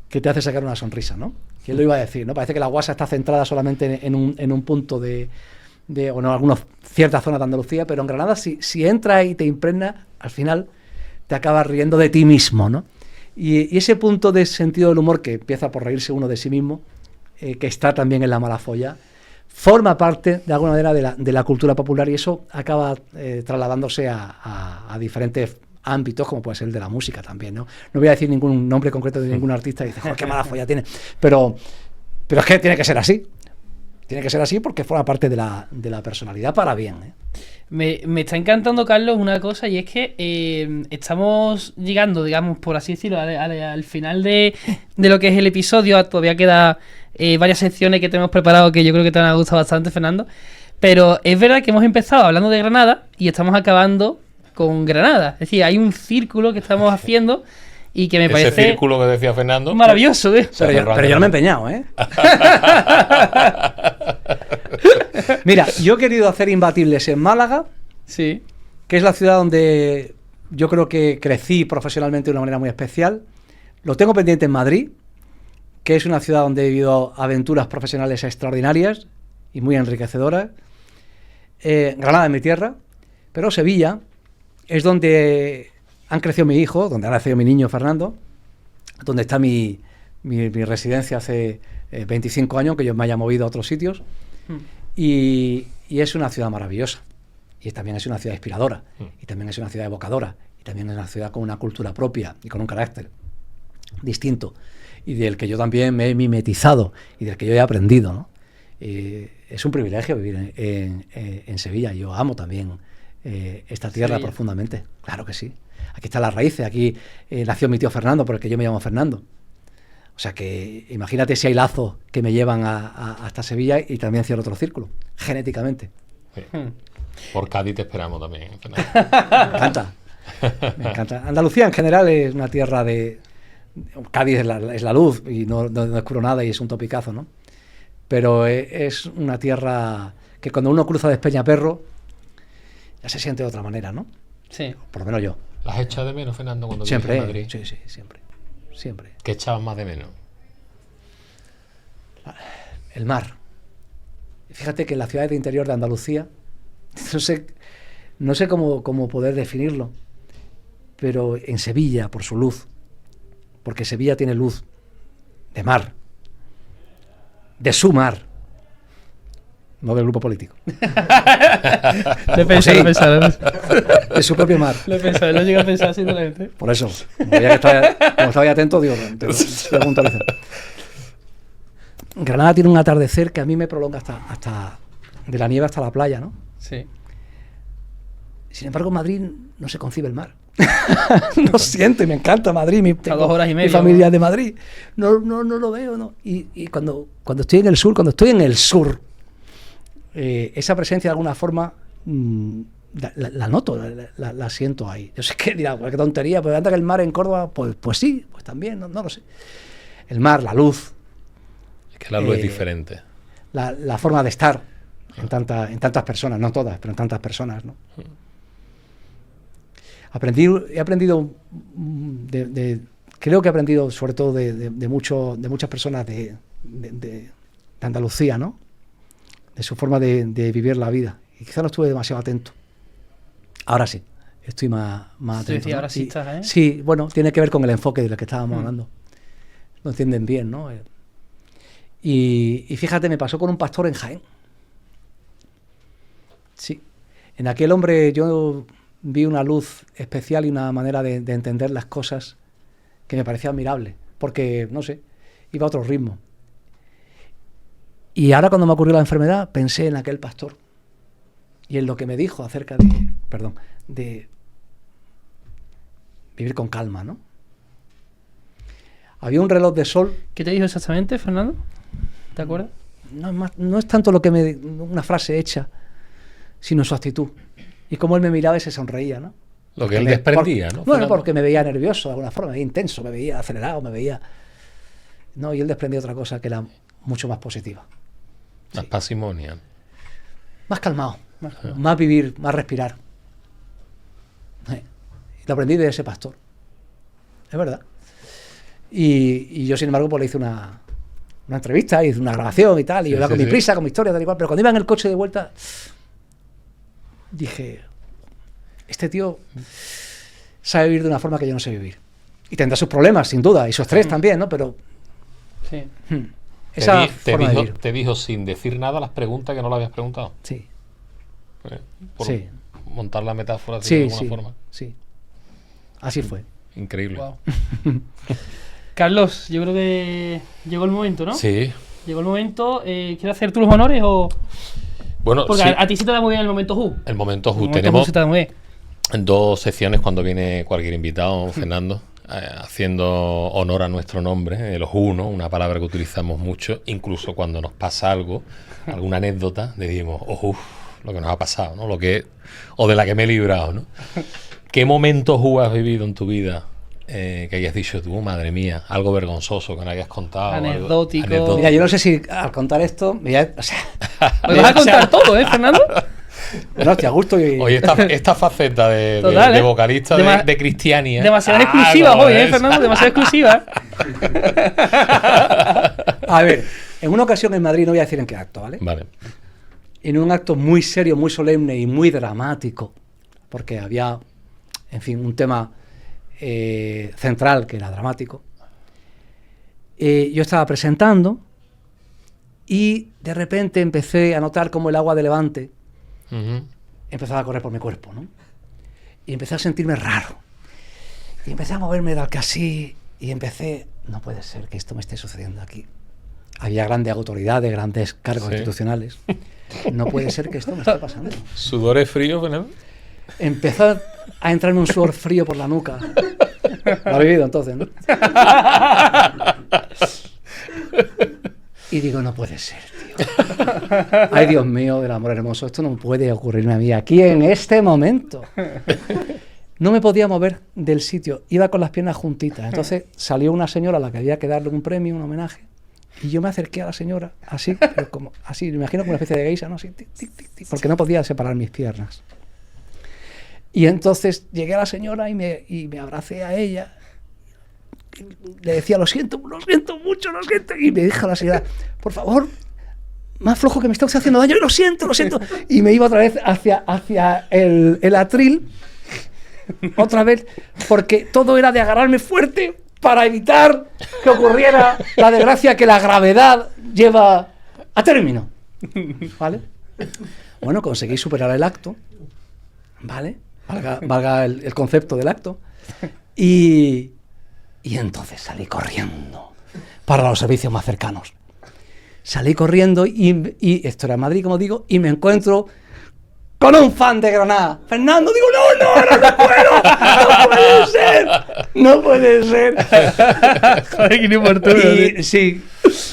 te hace sacar una sonrisa, ¿no? ¿Quién lo iba a decir, no? Parece que la guasa está centrada solamente en un punto de algunas ciertas zonas de Andalucía, pero en Granada si entras y te impregna, al final te acabas riendo de ti mismo, ¿no? Y ese punto de sentido del humor que empieza por reírse uno de sí mismo, que está también en la malafolla, forma parte de alguna manera de la cultura popular, y eso acaba trasladándose a diferentes ámbitos, como puede ser el de la música también, ¿no? No voy a decir ningún nombre concreto de ningún artista y dice, joder, qué malafolla tiene, pero es que tiene que ser así. Tiene que ser así porque forma parte de la personalidad para bien, ¿eh? Me está encantando, Carlos, una cosa, y es que estamos llegando, digamos, por así decirlo, al final de lo que es el episodio. Todavía queda varias secciones que tenemos preparado que yo creo que te han gustado bastante, Fernando. Pero es verdad que hemos empezado hablando de Granada y estamos acabando con Granada. Es decir, hay un círculo que estamos haciendo y que me parece... Ese círculo que decía Fernando... Maravilloso, ¿eh? Pero yo no me he empeñado, ¿eh? Mira, yo he querido hacer Imbatibles en Málaga, Sí. que es la ciudad donde yo creo que crecí profesionalmente de una manera muy especial. Lo tengo pendiente en Madrid, que es una ciudad donde he vivido aventuras profesionales extraordinarias y muy enriquecedoras. Granada es mi tierra, pero Sevilla es donde han crecido mi hijo, donde ha nacido mi niño Fernando, donde está mi residencia hace 25 años, que yo me haya movido a otros sitios. Y es una ciudad maravillosa, y también es una ciudad inspiradora, y también es una ciudad evocadora, y también es una ciudad con una cultura propia y con un carácter distinto, y del que yo también me he mimetizado y del que yo he aprendido, ¿no? Es un privilegio vivir en Sevilla. Yo amo también esta tierra profundamente, claro que sí. Aquí están las raíces, aquí nació mi tío Fernando, por el que yo me llamo Fernando. O sea que imagínate si hay lazos que me llevan hasta Sevilla, y también cierro otro círculo, genéticamente. Sí. Por Cádiz te esperamos también, Fernando. Me encanta. Me encanta. Andalucía en general es una tierra de... Cádiz es la luz y no descubro nada y es un topicazo, ¿no? Pero es una tierra que cuando uno cruza de Peñaperro ya se siente de otra manera, ¿no? Sí. Por lo menos yo. ¿Las echas de menos, Fernando, cuando vives Siempre, en Madrid? sí, siempre. Siempre. ¿Qué echabas más de menos? El mar. Fíjate que en las ciudades de interior de Andalucía, no sé cómo poder definirlo, pero en Sevilla, por su luz, porque Sevilla tiene luz de mar, de su mar, no del grupo político. Lo he pensado. De su propio mar. Lo he pensado, lo llegué a pensar simplemente. Por eso, como estaba ahí atento, digo, te lo puntualizo. Granada tiene un atardecer que a mí me prolonga hasta de la nieve hasta la playa, ¿no? Sí. Sin embargo, en Madrid no se concibe el mar. Lo siento, y me encanta Madrid. A 2 horas y media. Mi familia es de Madrid. No lo veo, ¿no? Y cuando estoy en el sur, esa presencia de alguna forma la noto, la siento ahí. Yo sé que dirá, pues qué tontería, pero anda que el mar en Córdoba, pues sí, pues también, no lo sé. El mar, la luz. Es que la luz es diferente. La forma de estar en tantas personas, no todas, pero en tantas personas, ¿no? He aprendido creo que he aprendido sobre todo de muchas personas de Andalucía, ¿no? De su forma de vivir la vida. Y quizá no estuve demasiado atento. Ahora sí, estoy más atento. Sí, ¿no? ahora sí estás, ¿eh? Sí, bueno, tiene que ver con el enfoque del que estábamos hablando. Lo entienden bien, ¿no? Y fíjate, me pasó con un pastor en Jaén. Sí. En aquel hombre yo vi una luz especial y una manera de entender las cosas que me parecía admirable. Porque, no sé, iba a otro ritmo. Y ahora cuando me ocurrió la enfermedad, pensé en aquel pastor. Y en lo que me dijo acerca de vivir con calma, ¿no? Había un reloj de sol. ¿Qué te dijo exactamente, Fernando? ¿Te acuerdas? No es tanto una frase hecha, sino su actitud. Y cómo él me miraba y se sonreía, ¿no? Lo que él desprendía, ¿no? Bueno, porque me veía nervioso de alguna forma, me veía intenso, me veía acelerado, me veía... No, y él desprendía otra cosa que era mucho más positiva. Más parsimonia. Más calmado, más vivir, más respirar. Lo aprendí de ese pastor. Es verdad. Y yo, sin embargo, pues le hice una entrevista, hice una grabación y tal, y yo iba con mi prisa, con mi historia, tal y cual. Pero cuando iba en el coche de vuelta, dije, este tío sabe vivir de una forma que yo no sé vivir. Y tendrá sus problemas, sin duda, y su estrés también, ¿no? Pero... Sí. Esa forma de vivir. Te dijo sin decir nada las preguntas que no le habías preguntado. Sí. Por sí. montar la metáfora de alguna forma. Sí. Así fue. Increíble. Wow. Carlos, yo creo que llegó el momento, ¿no? Sí. Llegó el momento. ¿Quieres hacer tú los honores o...? Bueno, porque sí. a ti sí te da muy bien el momento Who. El momento Who. El momento Tenemos Who se te da muy bien. 2 secciones cuando viene cualquier invitado, Fernando, haciendo honor a nuestro nombre, el Who, ¿no? Una palabra que utilizamos mucho, incluso cuando nos pasa algo, alguna anécdota, decimos, lo que nos ha pasado, ¿no? O de la que me he librado, ¿no? ¿Qué momento Who has vivido en tu vida que hayas dicho tú, madre mía, algo vergonzoso que no hayas contado? Anecdótico. Mira, yo no sé si al contar esto... Mira, o sea, hoy vas a contar todo, ¿eh, Fernando? Bueno, hostia, a gusto y... Oye, esta faceta de vocalista de Cristiania. Demasiadas exclusivas hoy, Fernando, demasiadas exclusivas. A ver, en una ocasión en Madrid, no voy a decir en qué acto, ¿vale? Vale. En un acto muy serio, muy solemne y muy dramático, porque había, en fin, un tema central que era dramático. Yo estaba presentando y de repente empecé a notar como el agua de Levante empezaba a correr por mi cuerpo, ¿no? Y empecé a sentirme raro. Y empecé a moverme de así y empecé... No puede ser que esto me esté sucediendo aquí. Había grandes autoridades, grandes cargos institucionales. No puede ser que esto me esté pasando. ¿Sudores fríos, Fernando? Empezó a entrarme un sudor frío por la nuca. Lo ha vivido entonces, ¿no? Y digo, no puede ser, tío. Ay, Dios mío, del amor hermoso, esto no puede ocurrirme a mí aquí en este momento. No me podía mover del sitio, iba con las piernas juntitas. Entonces salió una señora a la que había que darle un premio, un homenaje, y yo me acerqué a la señora, así, pero como, así, me imagino como una especie de geisha, ¿no? Así, tic, tic, tic, tic, porque no podía separar mis piernas. Y entonces llegué a la señora y me abracé a ella. Le decía, lo siento mucho, lo siento. Y me dijo la señora, por favor, más flojo que me está usted haciendo daño. Y lo siento. Y me iba otra vez hacia el atril, otra vez, porque todo era de agarrarme fuerte para evitar que ocurriera la desgracia que la gravedad lleva a término. ¿Vale? Bueno, conseguí superar el acto, ¿vale? Valga el concepto del acto. Y entonces salí corriendo para los servicios más cercanos. Salí corriendo y esto era en Madrid, como digo, y me encuentro con un fan de Granada. Fernando, digo, no puede ser. Joder, qué inoportuno.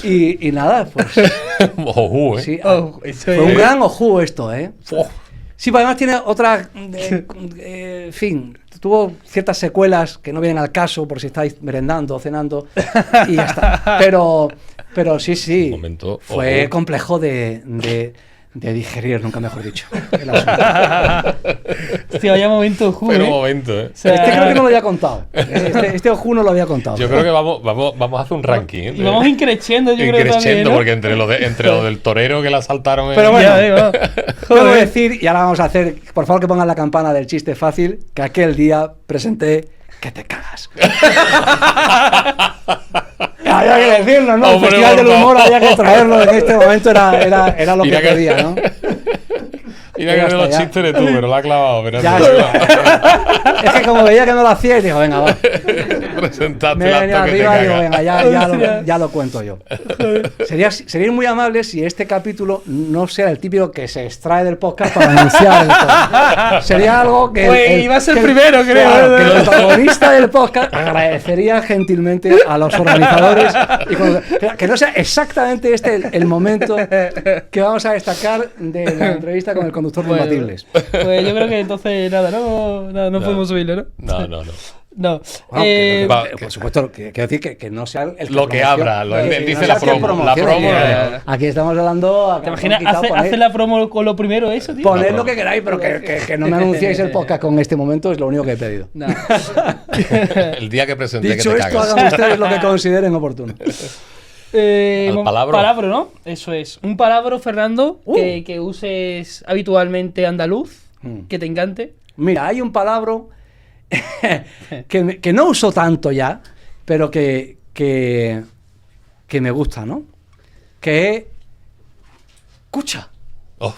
Y nada, pues... Ojú, ¿eh? Sí, fue un gran ojú esto, ¿eh? Sí, pero además tiene otra... en fin, tuvo ciertas secuelas que no vienen al caso por si estáis merendando o cenando y ya está. Pero sí, fue complejo de de digerir, nunca mejor dicho. El asunto. Hostia, vaya momento, Oju, Pero un momento, ¿eh? O sea, Este creo que no lo había contado. Este Oju no lo había contado. Yo creo que vamos a hacer un ranking. ¿eh? Y vamos increciendo, yo creo también, Increciendo, ¿no? porque entre lo del torero que la asaltaron... Pero bueno, Ya, digo, Puedo joder. decir, y ahora vamos a hacer, por favor que pongan la campana del chiste fácil, que aquel día presenté que te cagas. Había que decirlo, ¿no? El Hombre, Festival del por Humor favor. había que traerlo. En este momento era lo que Mira que- pedía, ¿no? Mira Ya que de está, los ya. chistes eres tú, pero la ha clavado. Pero Ya, no, es que como veía que no lo hacía, y dijo, venga, va. presentaste Me he el venido acto que te arriba y digo, cagas. venga, ya lo cuento yo. Sería muy amable si este capítulo no sea el típico que se extrae del podcast para anunciar el podcast. Sería algo que... Pues iba a ser que primero, creo. claro, que el protagonista del podcast agradecería gentilmente a los organizadores y que no sea exactamente este el momento que vamos a destacar de la entrevista con el conductor de Bueno, Imbatibles. pues yo creo que entonces nada, no podemos subirlo, ¿no? No. No. Bueno, Va, por supuesto, quiero decir que no sea el Lo que promociona. abra, Sí, dice no la sea quien promo. La promocione, promo. que aquí estamos hablando. ¿Te imaginas hacer la promo con lo primero eso, tío? Poned lo que queráis, pero que no me anunciéis el podcast con este momento, es lo único que he pedido. No. El día que presenté Dicho que te esto, cagas. hagan ustedes lo que consideren oportuno. Al palabro. Palabro, ¿no? Eso es. Un palabro, Fernando, que uses habitualmente andaluz, que te encante. Mira, hay un palabra que no uso tanto ya, pero que me gusta, ¿no? Que es cucha. Oh,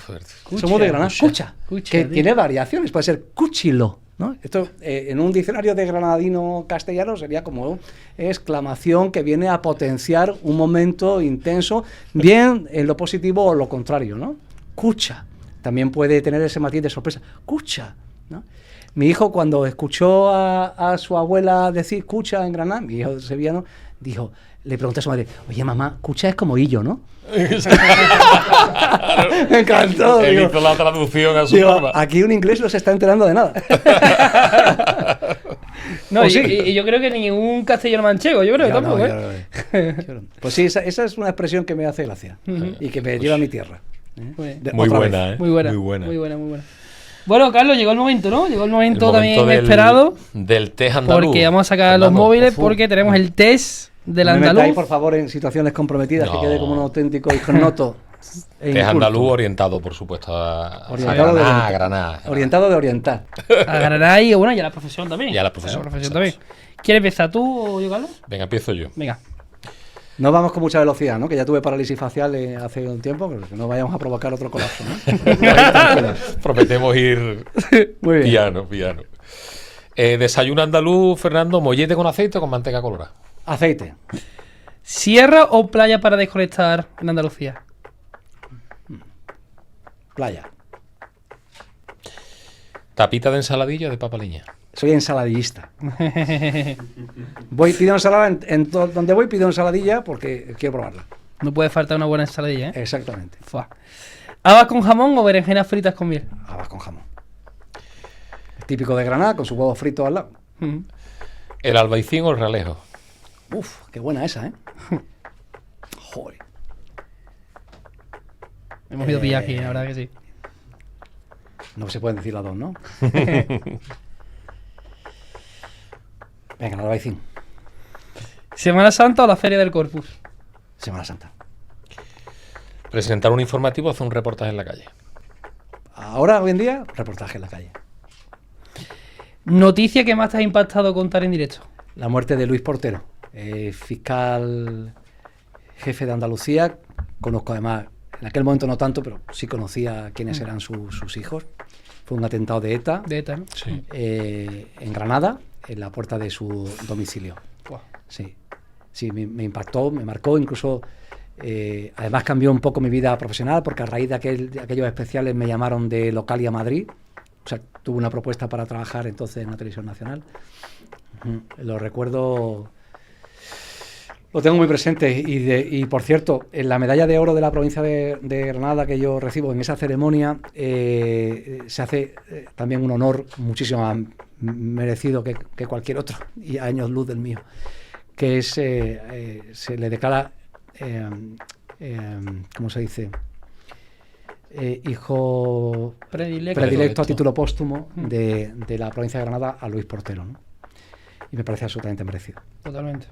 Somos de Granada. Cucha. Cucha, Que tío. tiene variaciones. Puede ser cuchilo, ¿no? Esto en un diccionario de granadino castellano sería como exclamación que viene a potenciar un momento intenso, bien en lo positivo o lo contrario, ¿no? Cucha. También puede tener ese matiz de sorpresa. Cucha, ¿no? Mi hijo, cuando escuchó a su abuela decir cucha en Granada, mi hijo sevillano, le pregunté a su madre, oye mamá, cucha es como hillo, ¿no? Me encantó. Él digo, hizo la traducción a su digo, forma. aquí un inglés no se está enterando de nada. No, ¿O y, sí? y yo creo que ningún castellano manchego, yo creo que Ya, tampoco, no, ¿eh? ya no. Pues sí, esa es una expresión que me hace gracia y que me lleva a mi tierra. Muy bien. Muy Otra buena, vez. ¿eh? Muy buena. Muy buena. Muy buena, muy buena. Bueno, Carlos, llegó el momento, ¿no? Llegó el momento, El también momento esperado. del test andaluz. Porque vamos a sacar los Fernando, móviles ofu. porque tenemos el test del No me andaluz. metáis, por favor, en situaciones comprometidas, No. que quede como un auténtico ignoto. e Test inculto. andaluz orientado, por supuesto, a Orientado de Granada, orientar. Granada. Orientado de orientar. A Granada y bueno, y a la profesión también. Y a la profesión, también. ¿Quieres empezar tú o yo, Carlos? Venga, empiezo yo. Venga. No vamos con mucha velocidad, ¿no? Que ya tuve parálisis facial hace un tiempo, pero que no vayamos a provocar otro colapso, ¿no? Prometemos ir Muy bien. piano. Desayuno andaluz, Fernando, mollete con aceite o con manteca colorada. Aceite. ¿Sierra o playa para desconectar en Andalucía? Playa. Tapita de ensaladilla o de papa liña. Soy ensaladillista. Pido ensalada donde voy pido ensaladilla porque quiero probarla. No puede faltar una buena ensaladilla, ¿eh? Exactamente. Fua. ¿Habas con jamón o berenjenas fritas con miel? Habas con jamón. Típico de Granada, con su huevo frito al lado. Mm. ¿El albaicín o el realejo? Uf, qué buena esa, ¿eh? Joder. Hemos ido a pillar aquí, la verdad que sí. No se pueden decir las dos, ¿no? Venga, el albaicín. ¿Semana Santa o la Feria del Corpus? Semana Santa. Presentar un informativo o hacer un reportaje en la calle. Ahora, hoy en día, reportaje en la calle. ¿Noticia que más te ha impactado contar en directo? La muerte de Luis Portero, fiscal jefe de Andalucía. Conozco además, en aquel momento no tanto, pero sí conocía quiénes eran sus hijos. Fue un atentado de ETA, De ETA, ¿no? Sí. en Granada, en la puerta de su domicilio. Buah. Sí, sí, me impactó, me marcó, incluso además cambió un poco mi vida profesional porque a raíz de aquellos especiales me llamaron de Localia Madrid, o sea, tuve una propuesta para trabajar entonces en la televisión nacional. Lo recuerdo, lo tengo muy presente y por cierto, en la medalla de oro de la provincia de Granada que yo recibo en esa ceremonia se hace también un honor muchísimo más merecido que cualquier otro y a años luz del mío, que es se le declara ¿cómo se dice? hijo predilecto a título póstumo de la provincia de Granada a Luis Portero, ¿no? Y me parece absolutamente merecido. Totalmente.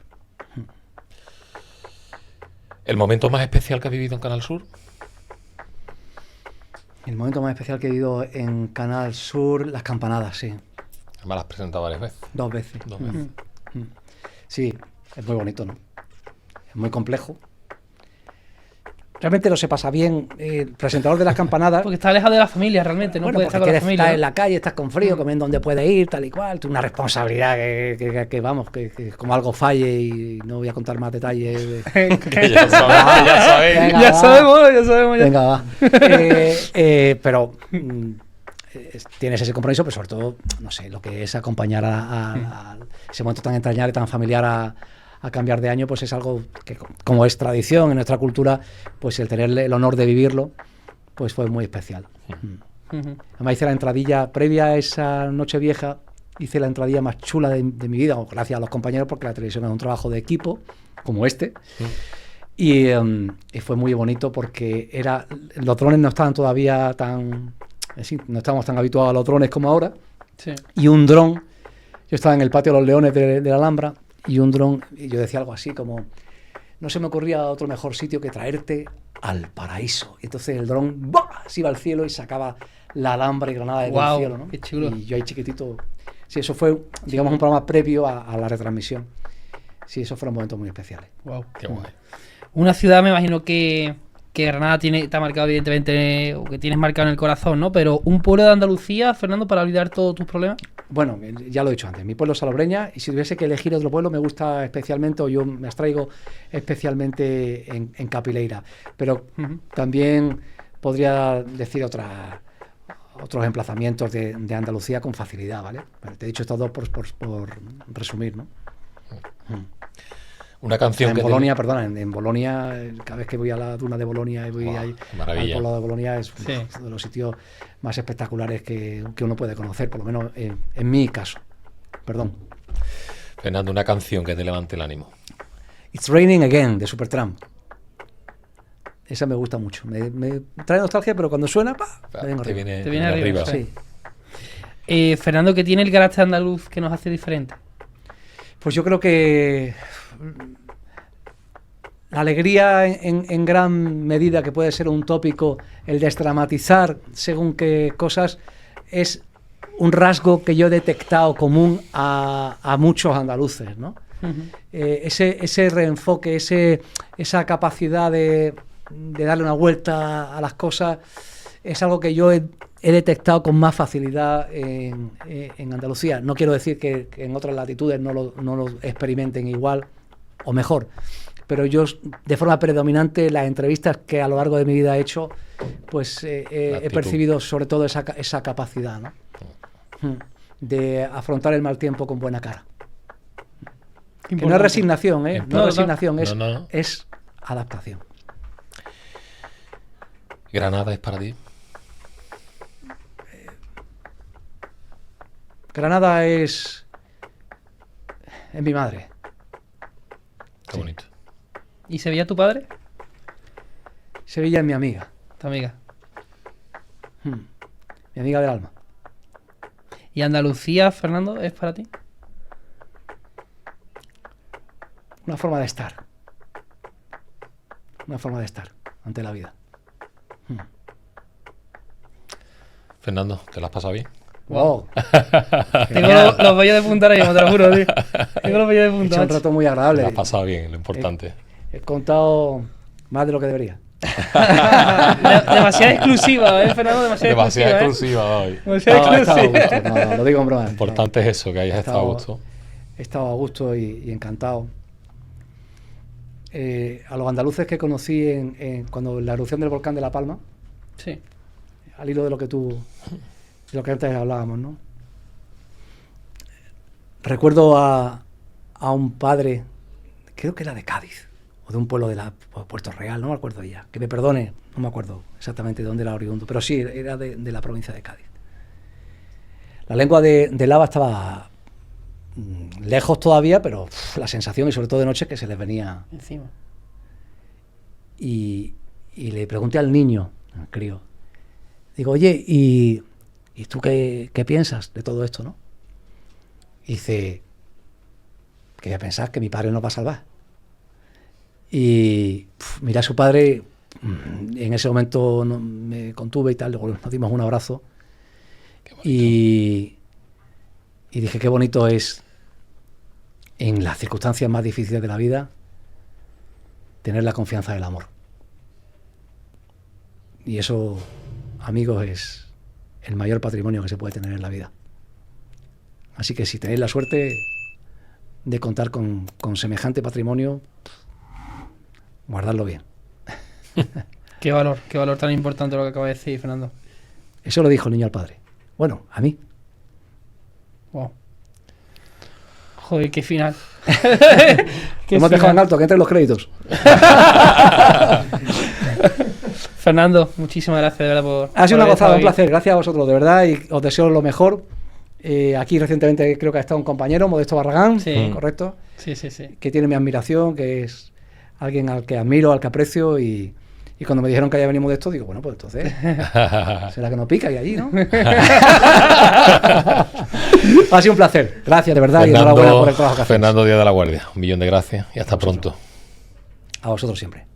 ¿El momento más especial que has vivido en Canal Sur? El momento más especial que he vivido en Canal Sur, las campanadas, sí. Me las has presentado varias veces. 2 veces. 2 veces. Sí, es muy bonito, ¿no? Es muy complejo. Realmente no se pasa bien el presentador de las campanadas. Porque está alejado de la familia, realmente. No Bueno, puede estar con la familia. Estás en la calle, estás con frío, comiendo donde puedes ir, tal y cual. Una responsabilidad que vamos, que como algo falle y no voy a contar más detalles. Ya sabéis. Venga, Ya va. sabemos. Venga, va. Pero tienes ese compromiso, pero sobre todo, no sé, lo que es acompañar a ese momento tan entrañable, tan familiar a cambiar de año, pues es algo que, como es tradición en nuestra cultura, pues el tener el honor de vivirlo, pues fue muy especial. Además hice la entradilla previa a esa Nochevieja, hice la entradilla más chula de mi vida, gracias a los compañeros, porque la televisión es un trabajo de equipo, como este. Y fue muy bonito porque los drones no estaban todavía no estábamos tan habituados a los drones como ahora. Sí. Y un dron, yo estaba en el patio de los Leones de la Alhambra, y un dron, y yo decía algo así como, no se me ocurría otro mejor sitio que traerte al paraíso. Y entonces el dron se iba al cielo y sacaba la Alhambra y Granada desde el cielo, ¿no? Qué chulo. Y yo ahí chiquitito. Sí, eso fue, digamos, un programa previo a la retransmisión. Sí, esos fueron momentos muy especiales. Wow. Qué guay. Una ciudad, me imagino que Granada te ha marcado, evidentemente, o que tienes marcado en el corazón, ¿no? Pero un pueblo de Andalucía, Fernando, para olvidar todos tus problemas. Bueno, ya lo he dicho antes, mi pueblo es Salobreña, y si tuviese que elegir otro pueblo me gusta especialmente, o yo me abstraigo especialmente en Capileira, pero también podría decir otros emplazamientos de Andalucía con facilidad, ¿vale? Bueno, te he dicho estos dos por resumir, ¿no? Una canción en Bolonia, perdona, en Bolonia, cada vez que voy a la duna de Bolonia y voy ahí al pueblo de Bolonia, es uno de los sitios más espectaculares que uno puede conocer, por lo menos en mi caso. Perdón. Fernando, una canción que te levante el ánimo. It's Raining Again, de Supertramp. Esa me gusta mucho. Me trae nostalgia, pero cuando suena, me vengo te arriba. viene arriba. Sí. Fernando, ¿qué tiene el carácter andaluz que nos hace diferente? Pues yo creo que la alegría en gran medida, que puede ser un tópico, el desdramatizar según qué cosas, es un rasgo que yo he detectado común a muchos andaluces, ¿no? Ese reenfoque, esa capacidad de darle una vuelta a las cosas, es algo que yo he detectado con más facilidad en Andalucía. No quiero decir que en otras latitudes no lo experimenten igual o mejor, pero yo, de forma predominante, las entrevistas que a lo largo de mi vida he hecho, pues he percibido sobre todo esa capacidad, ¿no? De afrontar el mal tiempo con buena cara. Que no es resignación, ¿eh? No es resignación, es adaptación. ¿Granada es para ti? Granada es mi madre. Qué bonito. ¿Y Sevilla tu padre? Sevilla es mi amiga. Tu amiga. Mi amiga del alma. ¿Y Andalucía, Fernando, es para ti? Una forma de estar. Una forma de estar ante la vida. Fernando, ¿te la has pasado bien? Wow. Tengo los vellos de punta ahora mismo, te lo juro, tío. Tengo los vellos de He punta. hecho un rato muy agradable. Te la has pasado bien, lo importante. He contado más de lo que debería. Demasiado exclusiva, Fernando, demasiado exclusiva hoy. Demasiado exclusiva. No, lo digo en broma. Lo importante es eso, que hayas estado a gusto. He estado a gusto y encantado. A los andaluces que conocí cuando la erupción del volcán de La Palma, sí, al hilo de lo que antes hablábamos, ¿no? Recuerdo a un padre, creo que era de Cádiz, o de un pueblo de Puerto Real, no me acuerdo ya, que me perdone, no me acuerdo exactamente de dónde era oriundo, pero sí, era de la provincia de Cádiz. La lengua de lava estaba lejos todavía, pero la sensación, y sobre todo de noche, que se les venía encima. Y le pregunté al niño, al crío, Digo, oye, ¿y tú qué piensas de todo esto, no? Y dice, que voy a pensar que mi padre nos va a salvar. Y mira a su padre, en ese momento me contuve y tal, luego nos dimos un abrazo. Y dije, qué bonito es, en las circunstancias más difíciles de la vida, tener la confianza del amor. Y eso, amigos, es el mayor patrimonio que se puede tener en la vida. Así que si tenéis la suerte de contar con semejante patrimonio, guardadlo bien. Qué valor tan importante lo que acaba de decir, Fernando. Eso lo dijo el niño al padre. Bueno, a mí. Wow. Joder, qué final. Hemos dejado en alto, que entren los créditos. Fernando, muchísimas gracias de verdad por... Ha sido por una gozada, un aquí. placer. Gracias a vosotros, de verdad, y os deseo lo mejor. Aquí recientemente creo que ha estado un compañero, Modesto Barragán, Sí. correcto, Sí. que tiene mi admiración, que es alguien al que admiro, al que aprecio, y cuando me dijeron que había venido Modesto, digo, bueno, pues entonces, será que no pica y allí, ¿no? Ha sido un placer. Gracias, de verdad, y enhorabuena por el trabajo que hacéis. Fernando Díaz de la Guardia, 1.000.000 de gracias y hasta pronto. A vosotros siempre.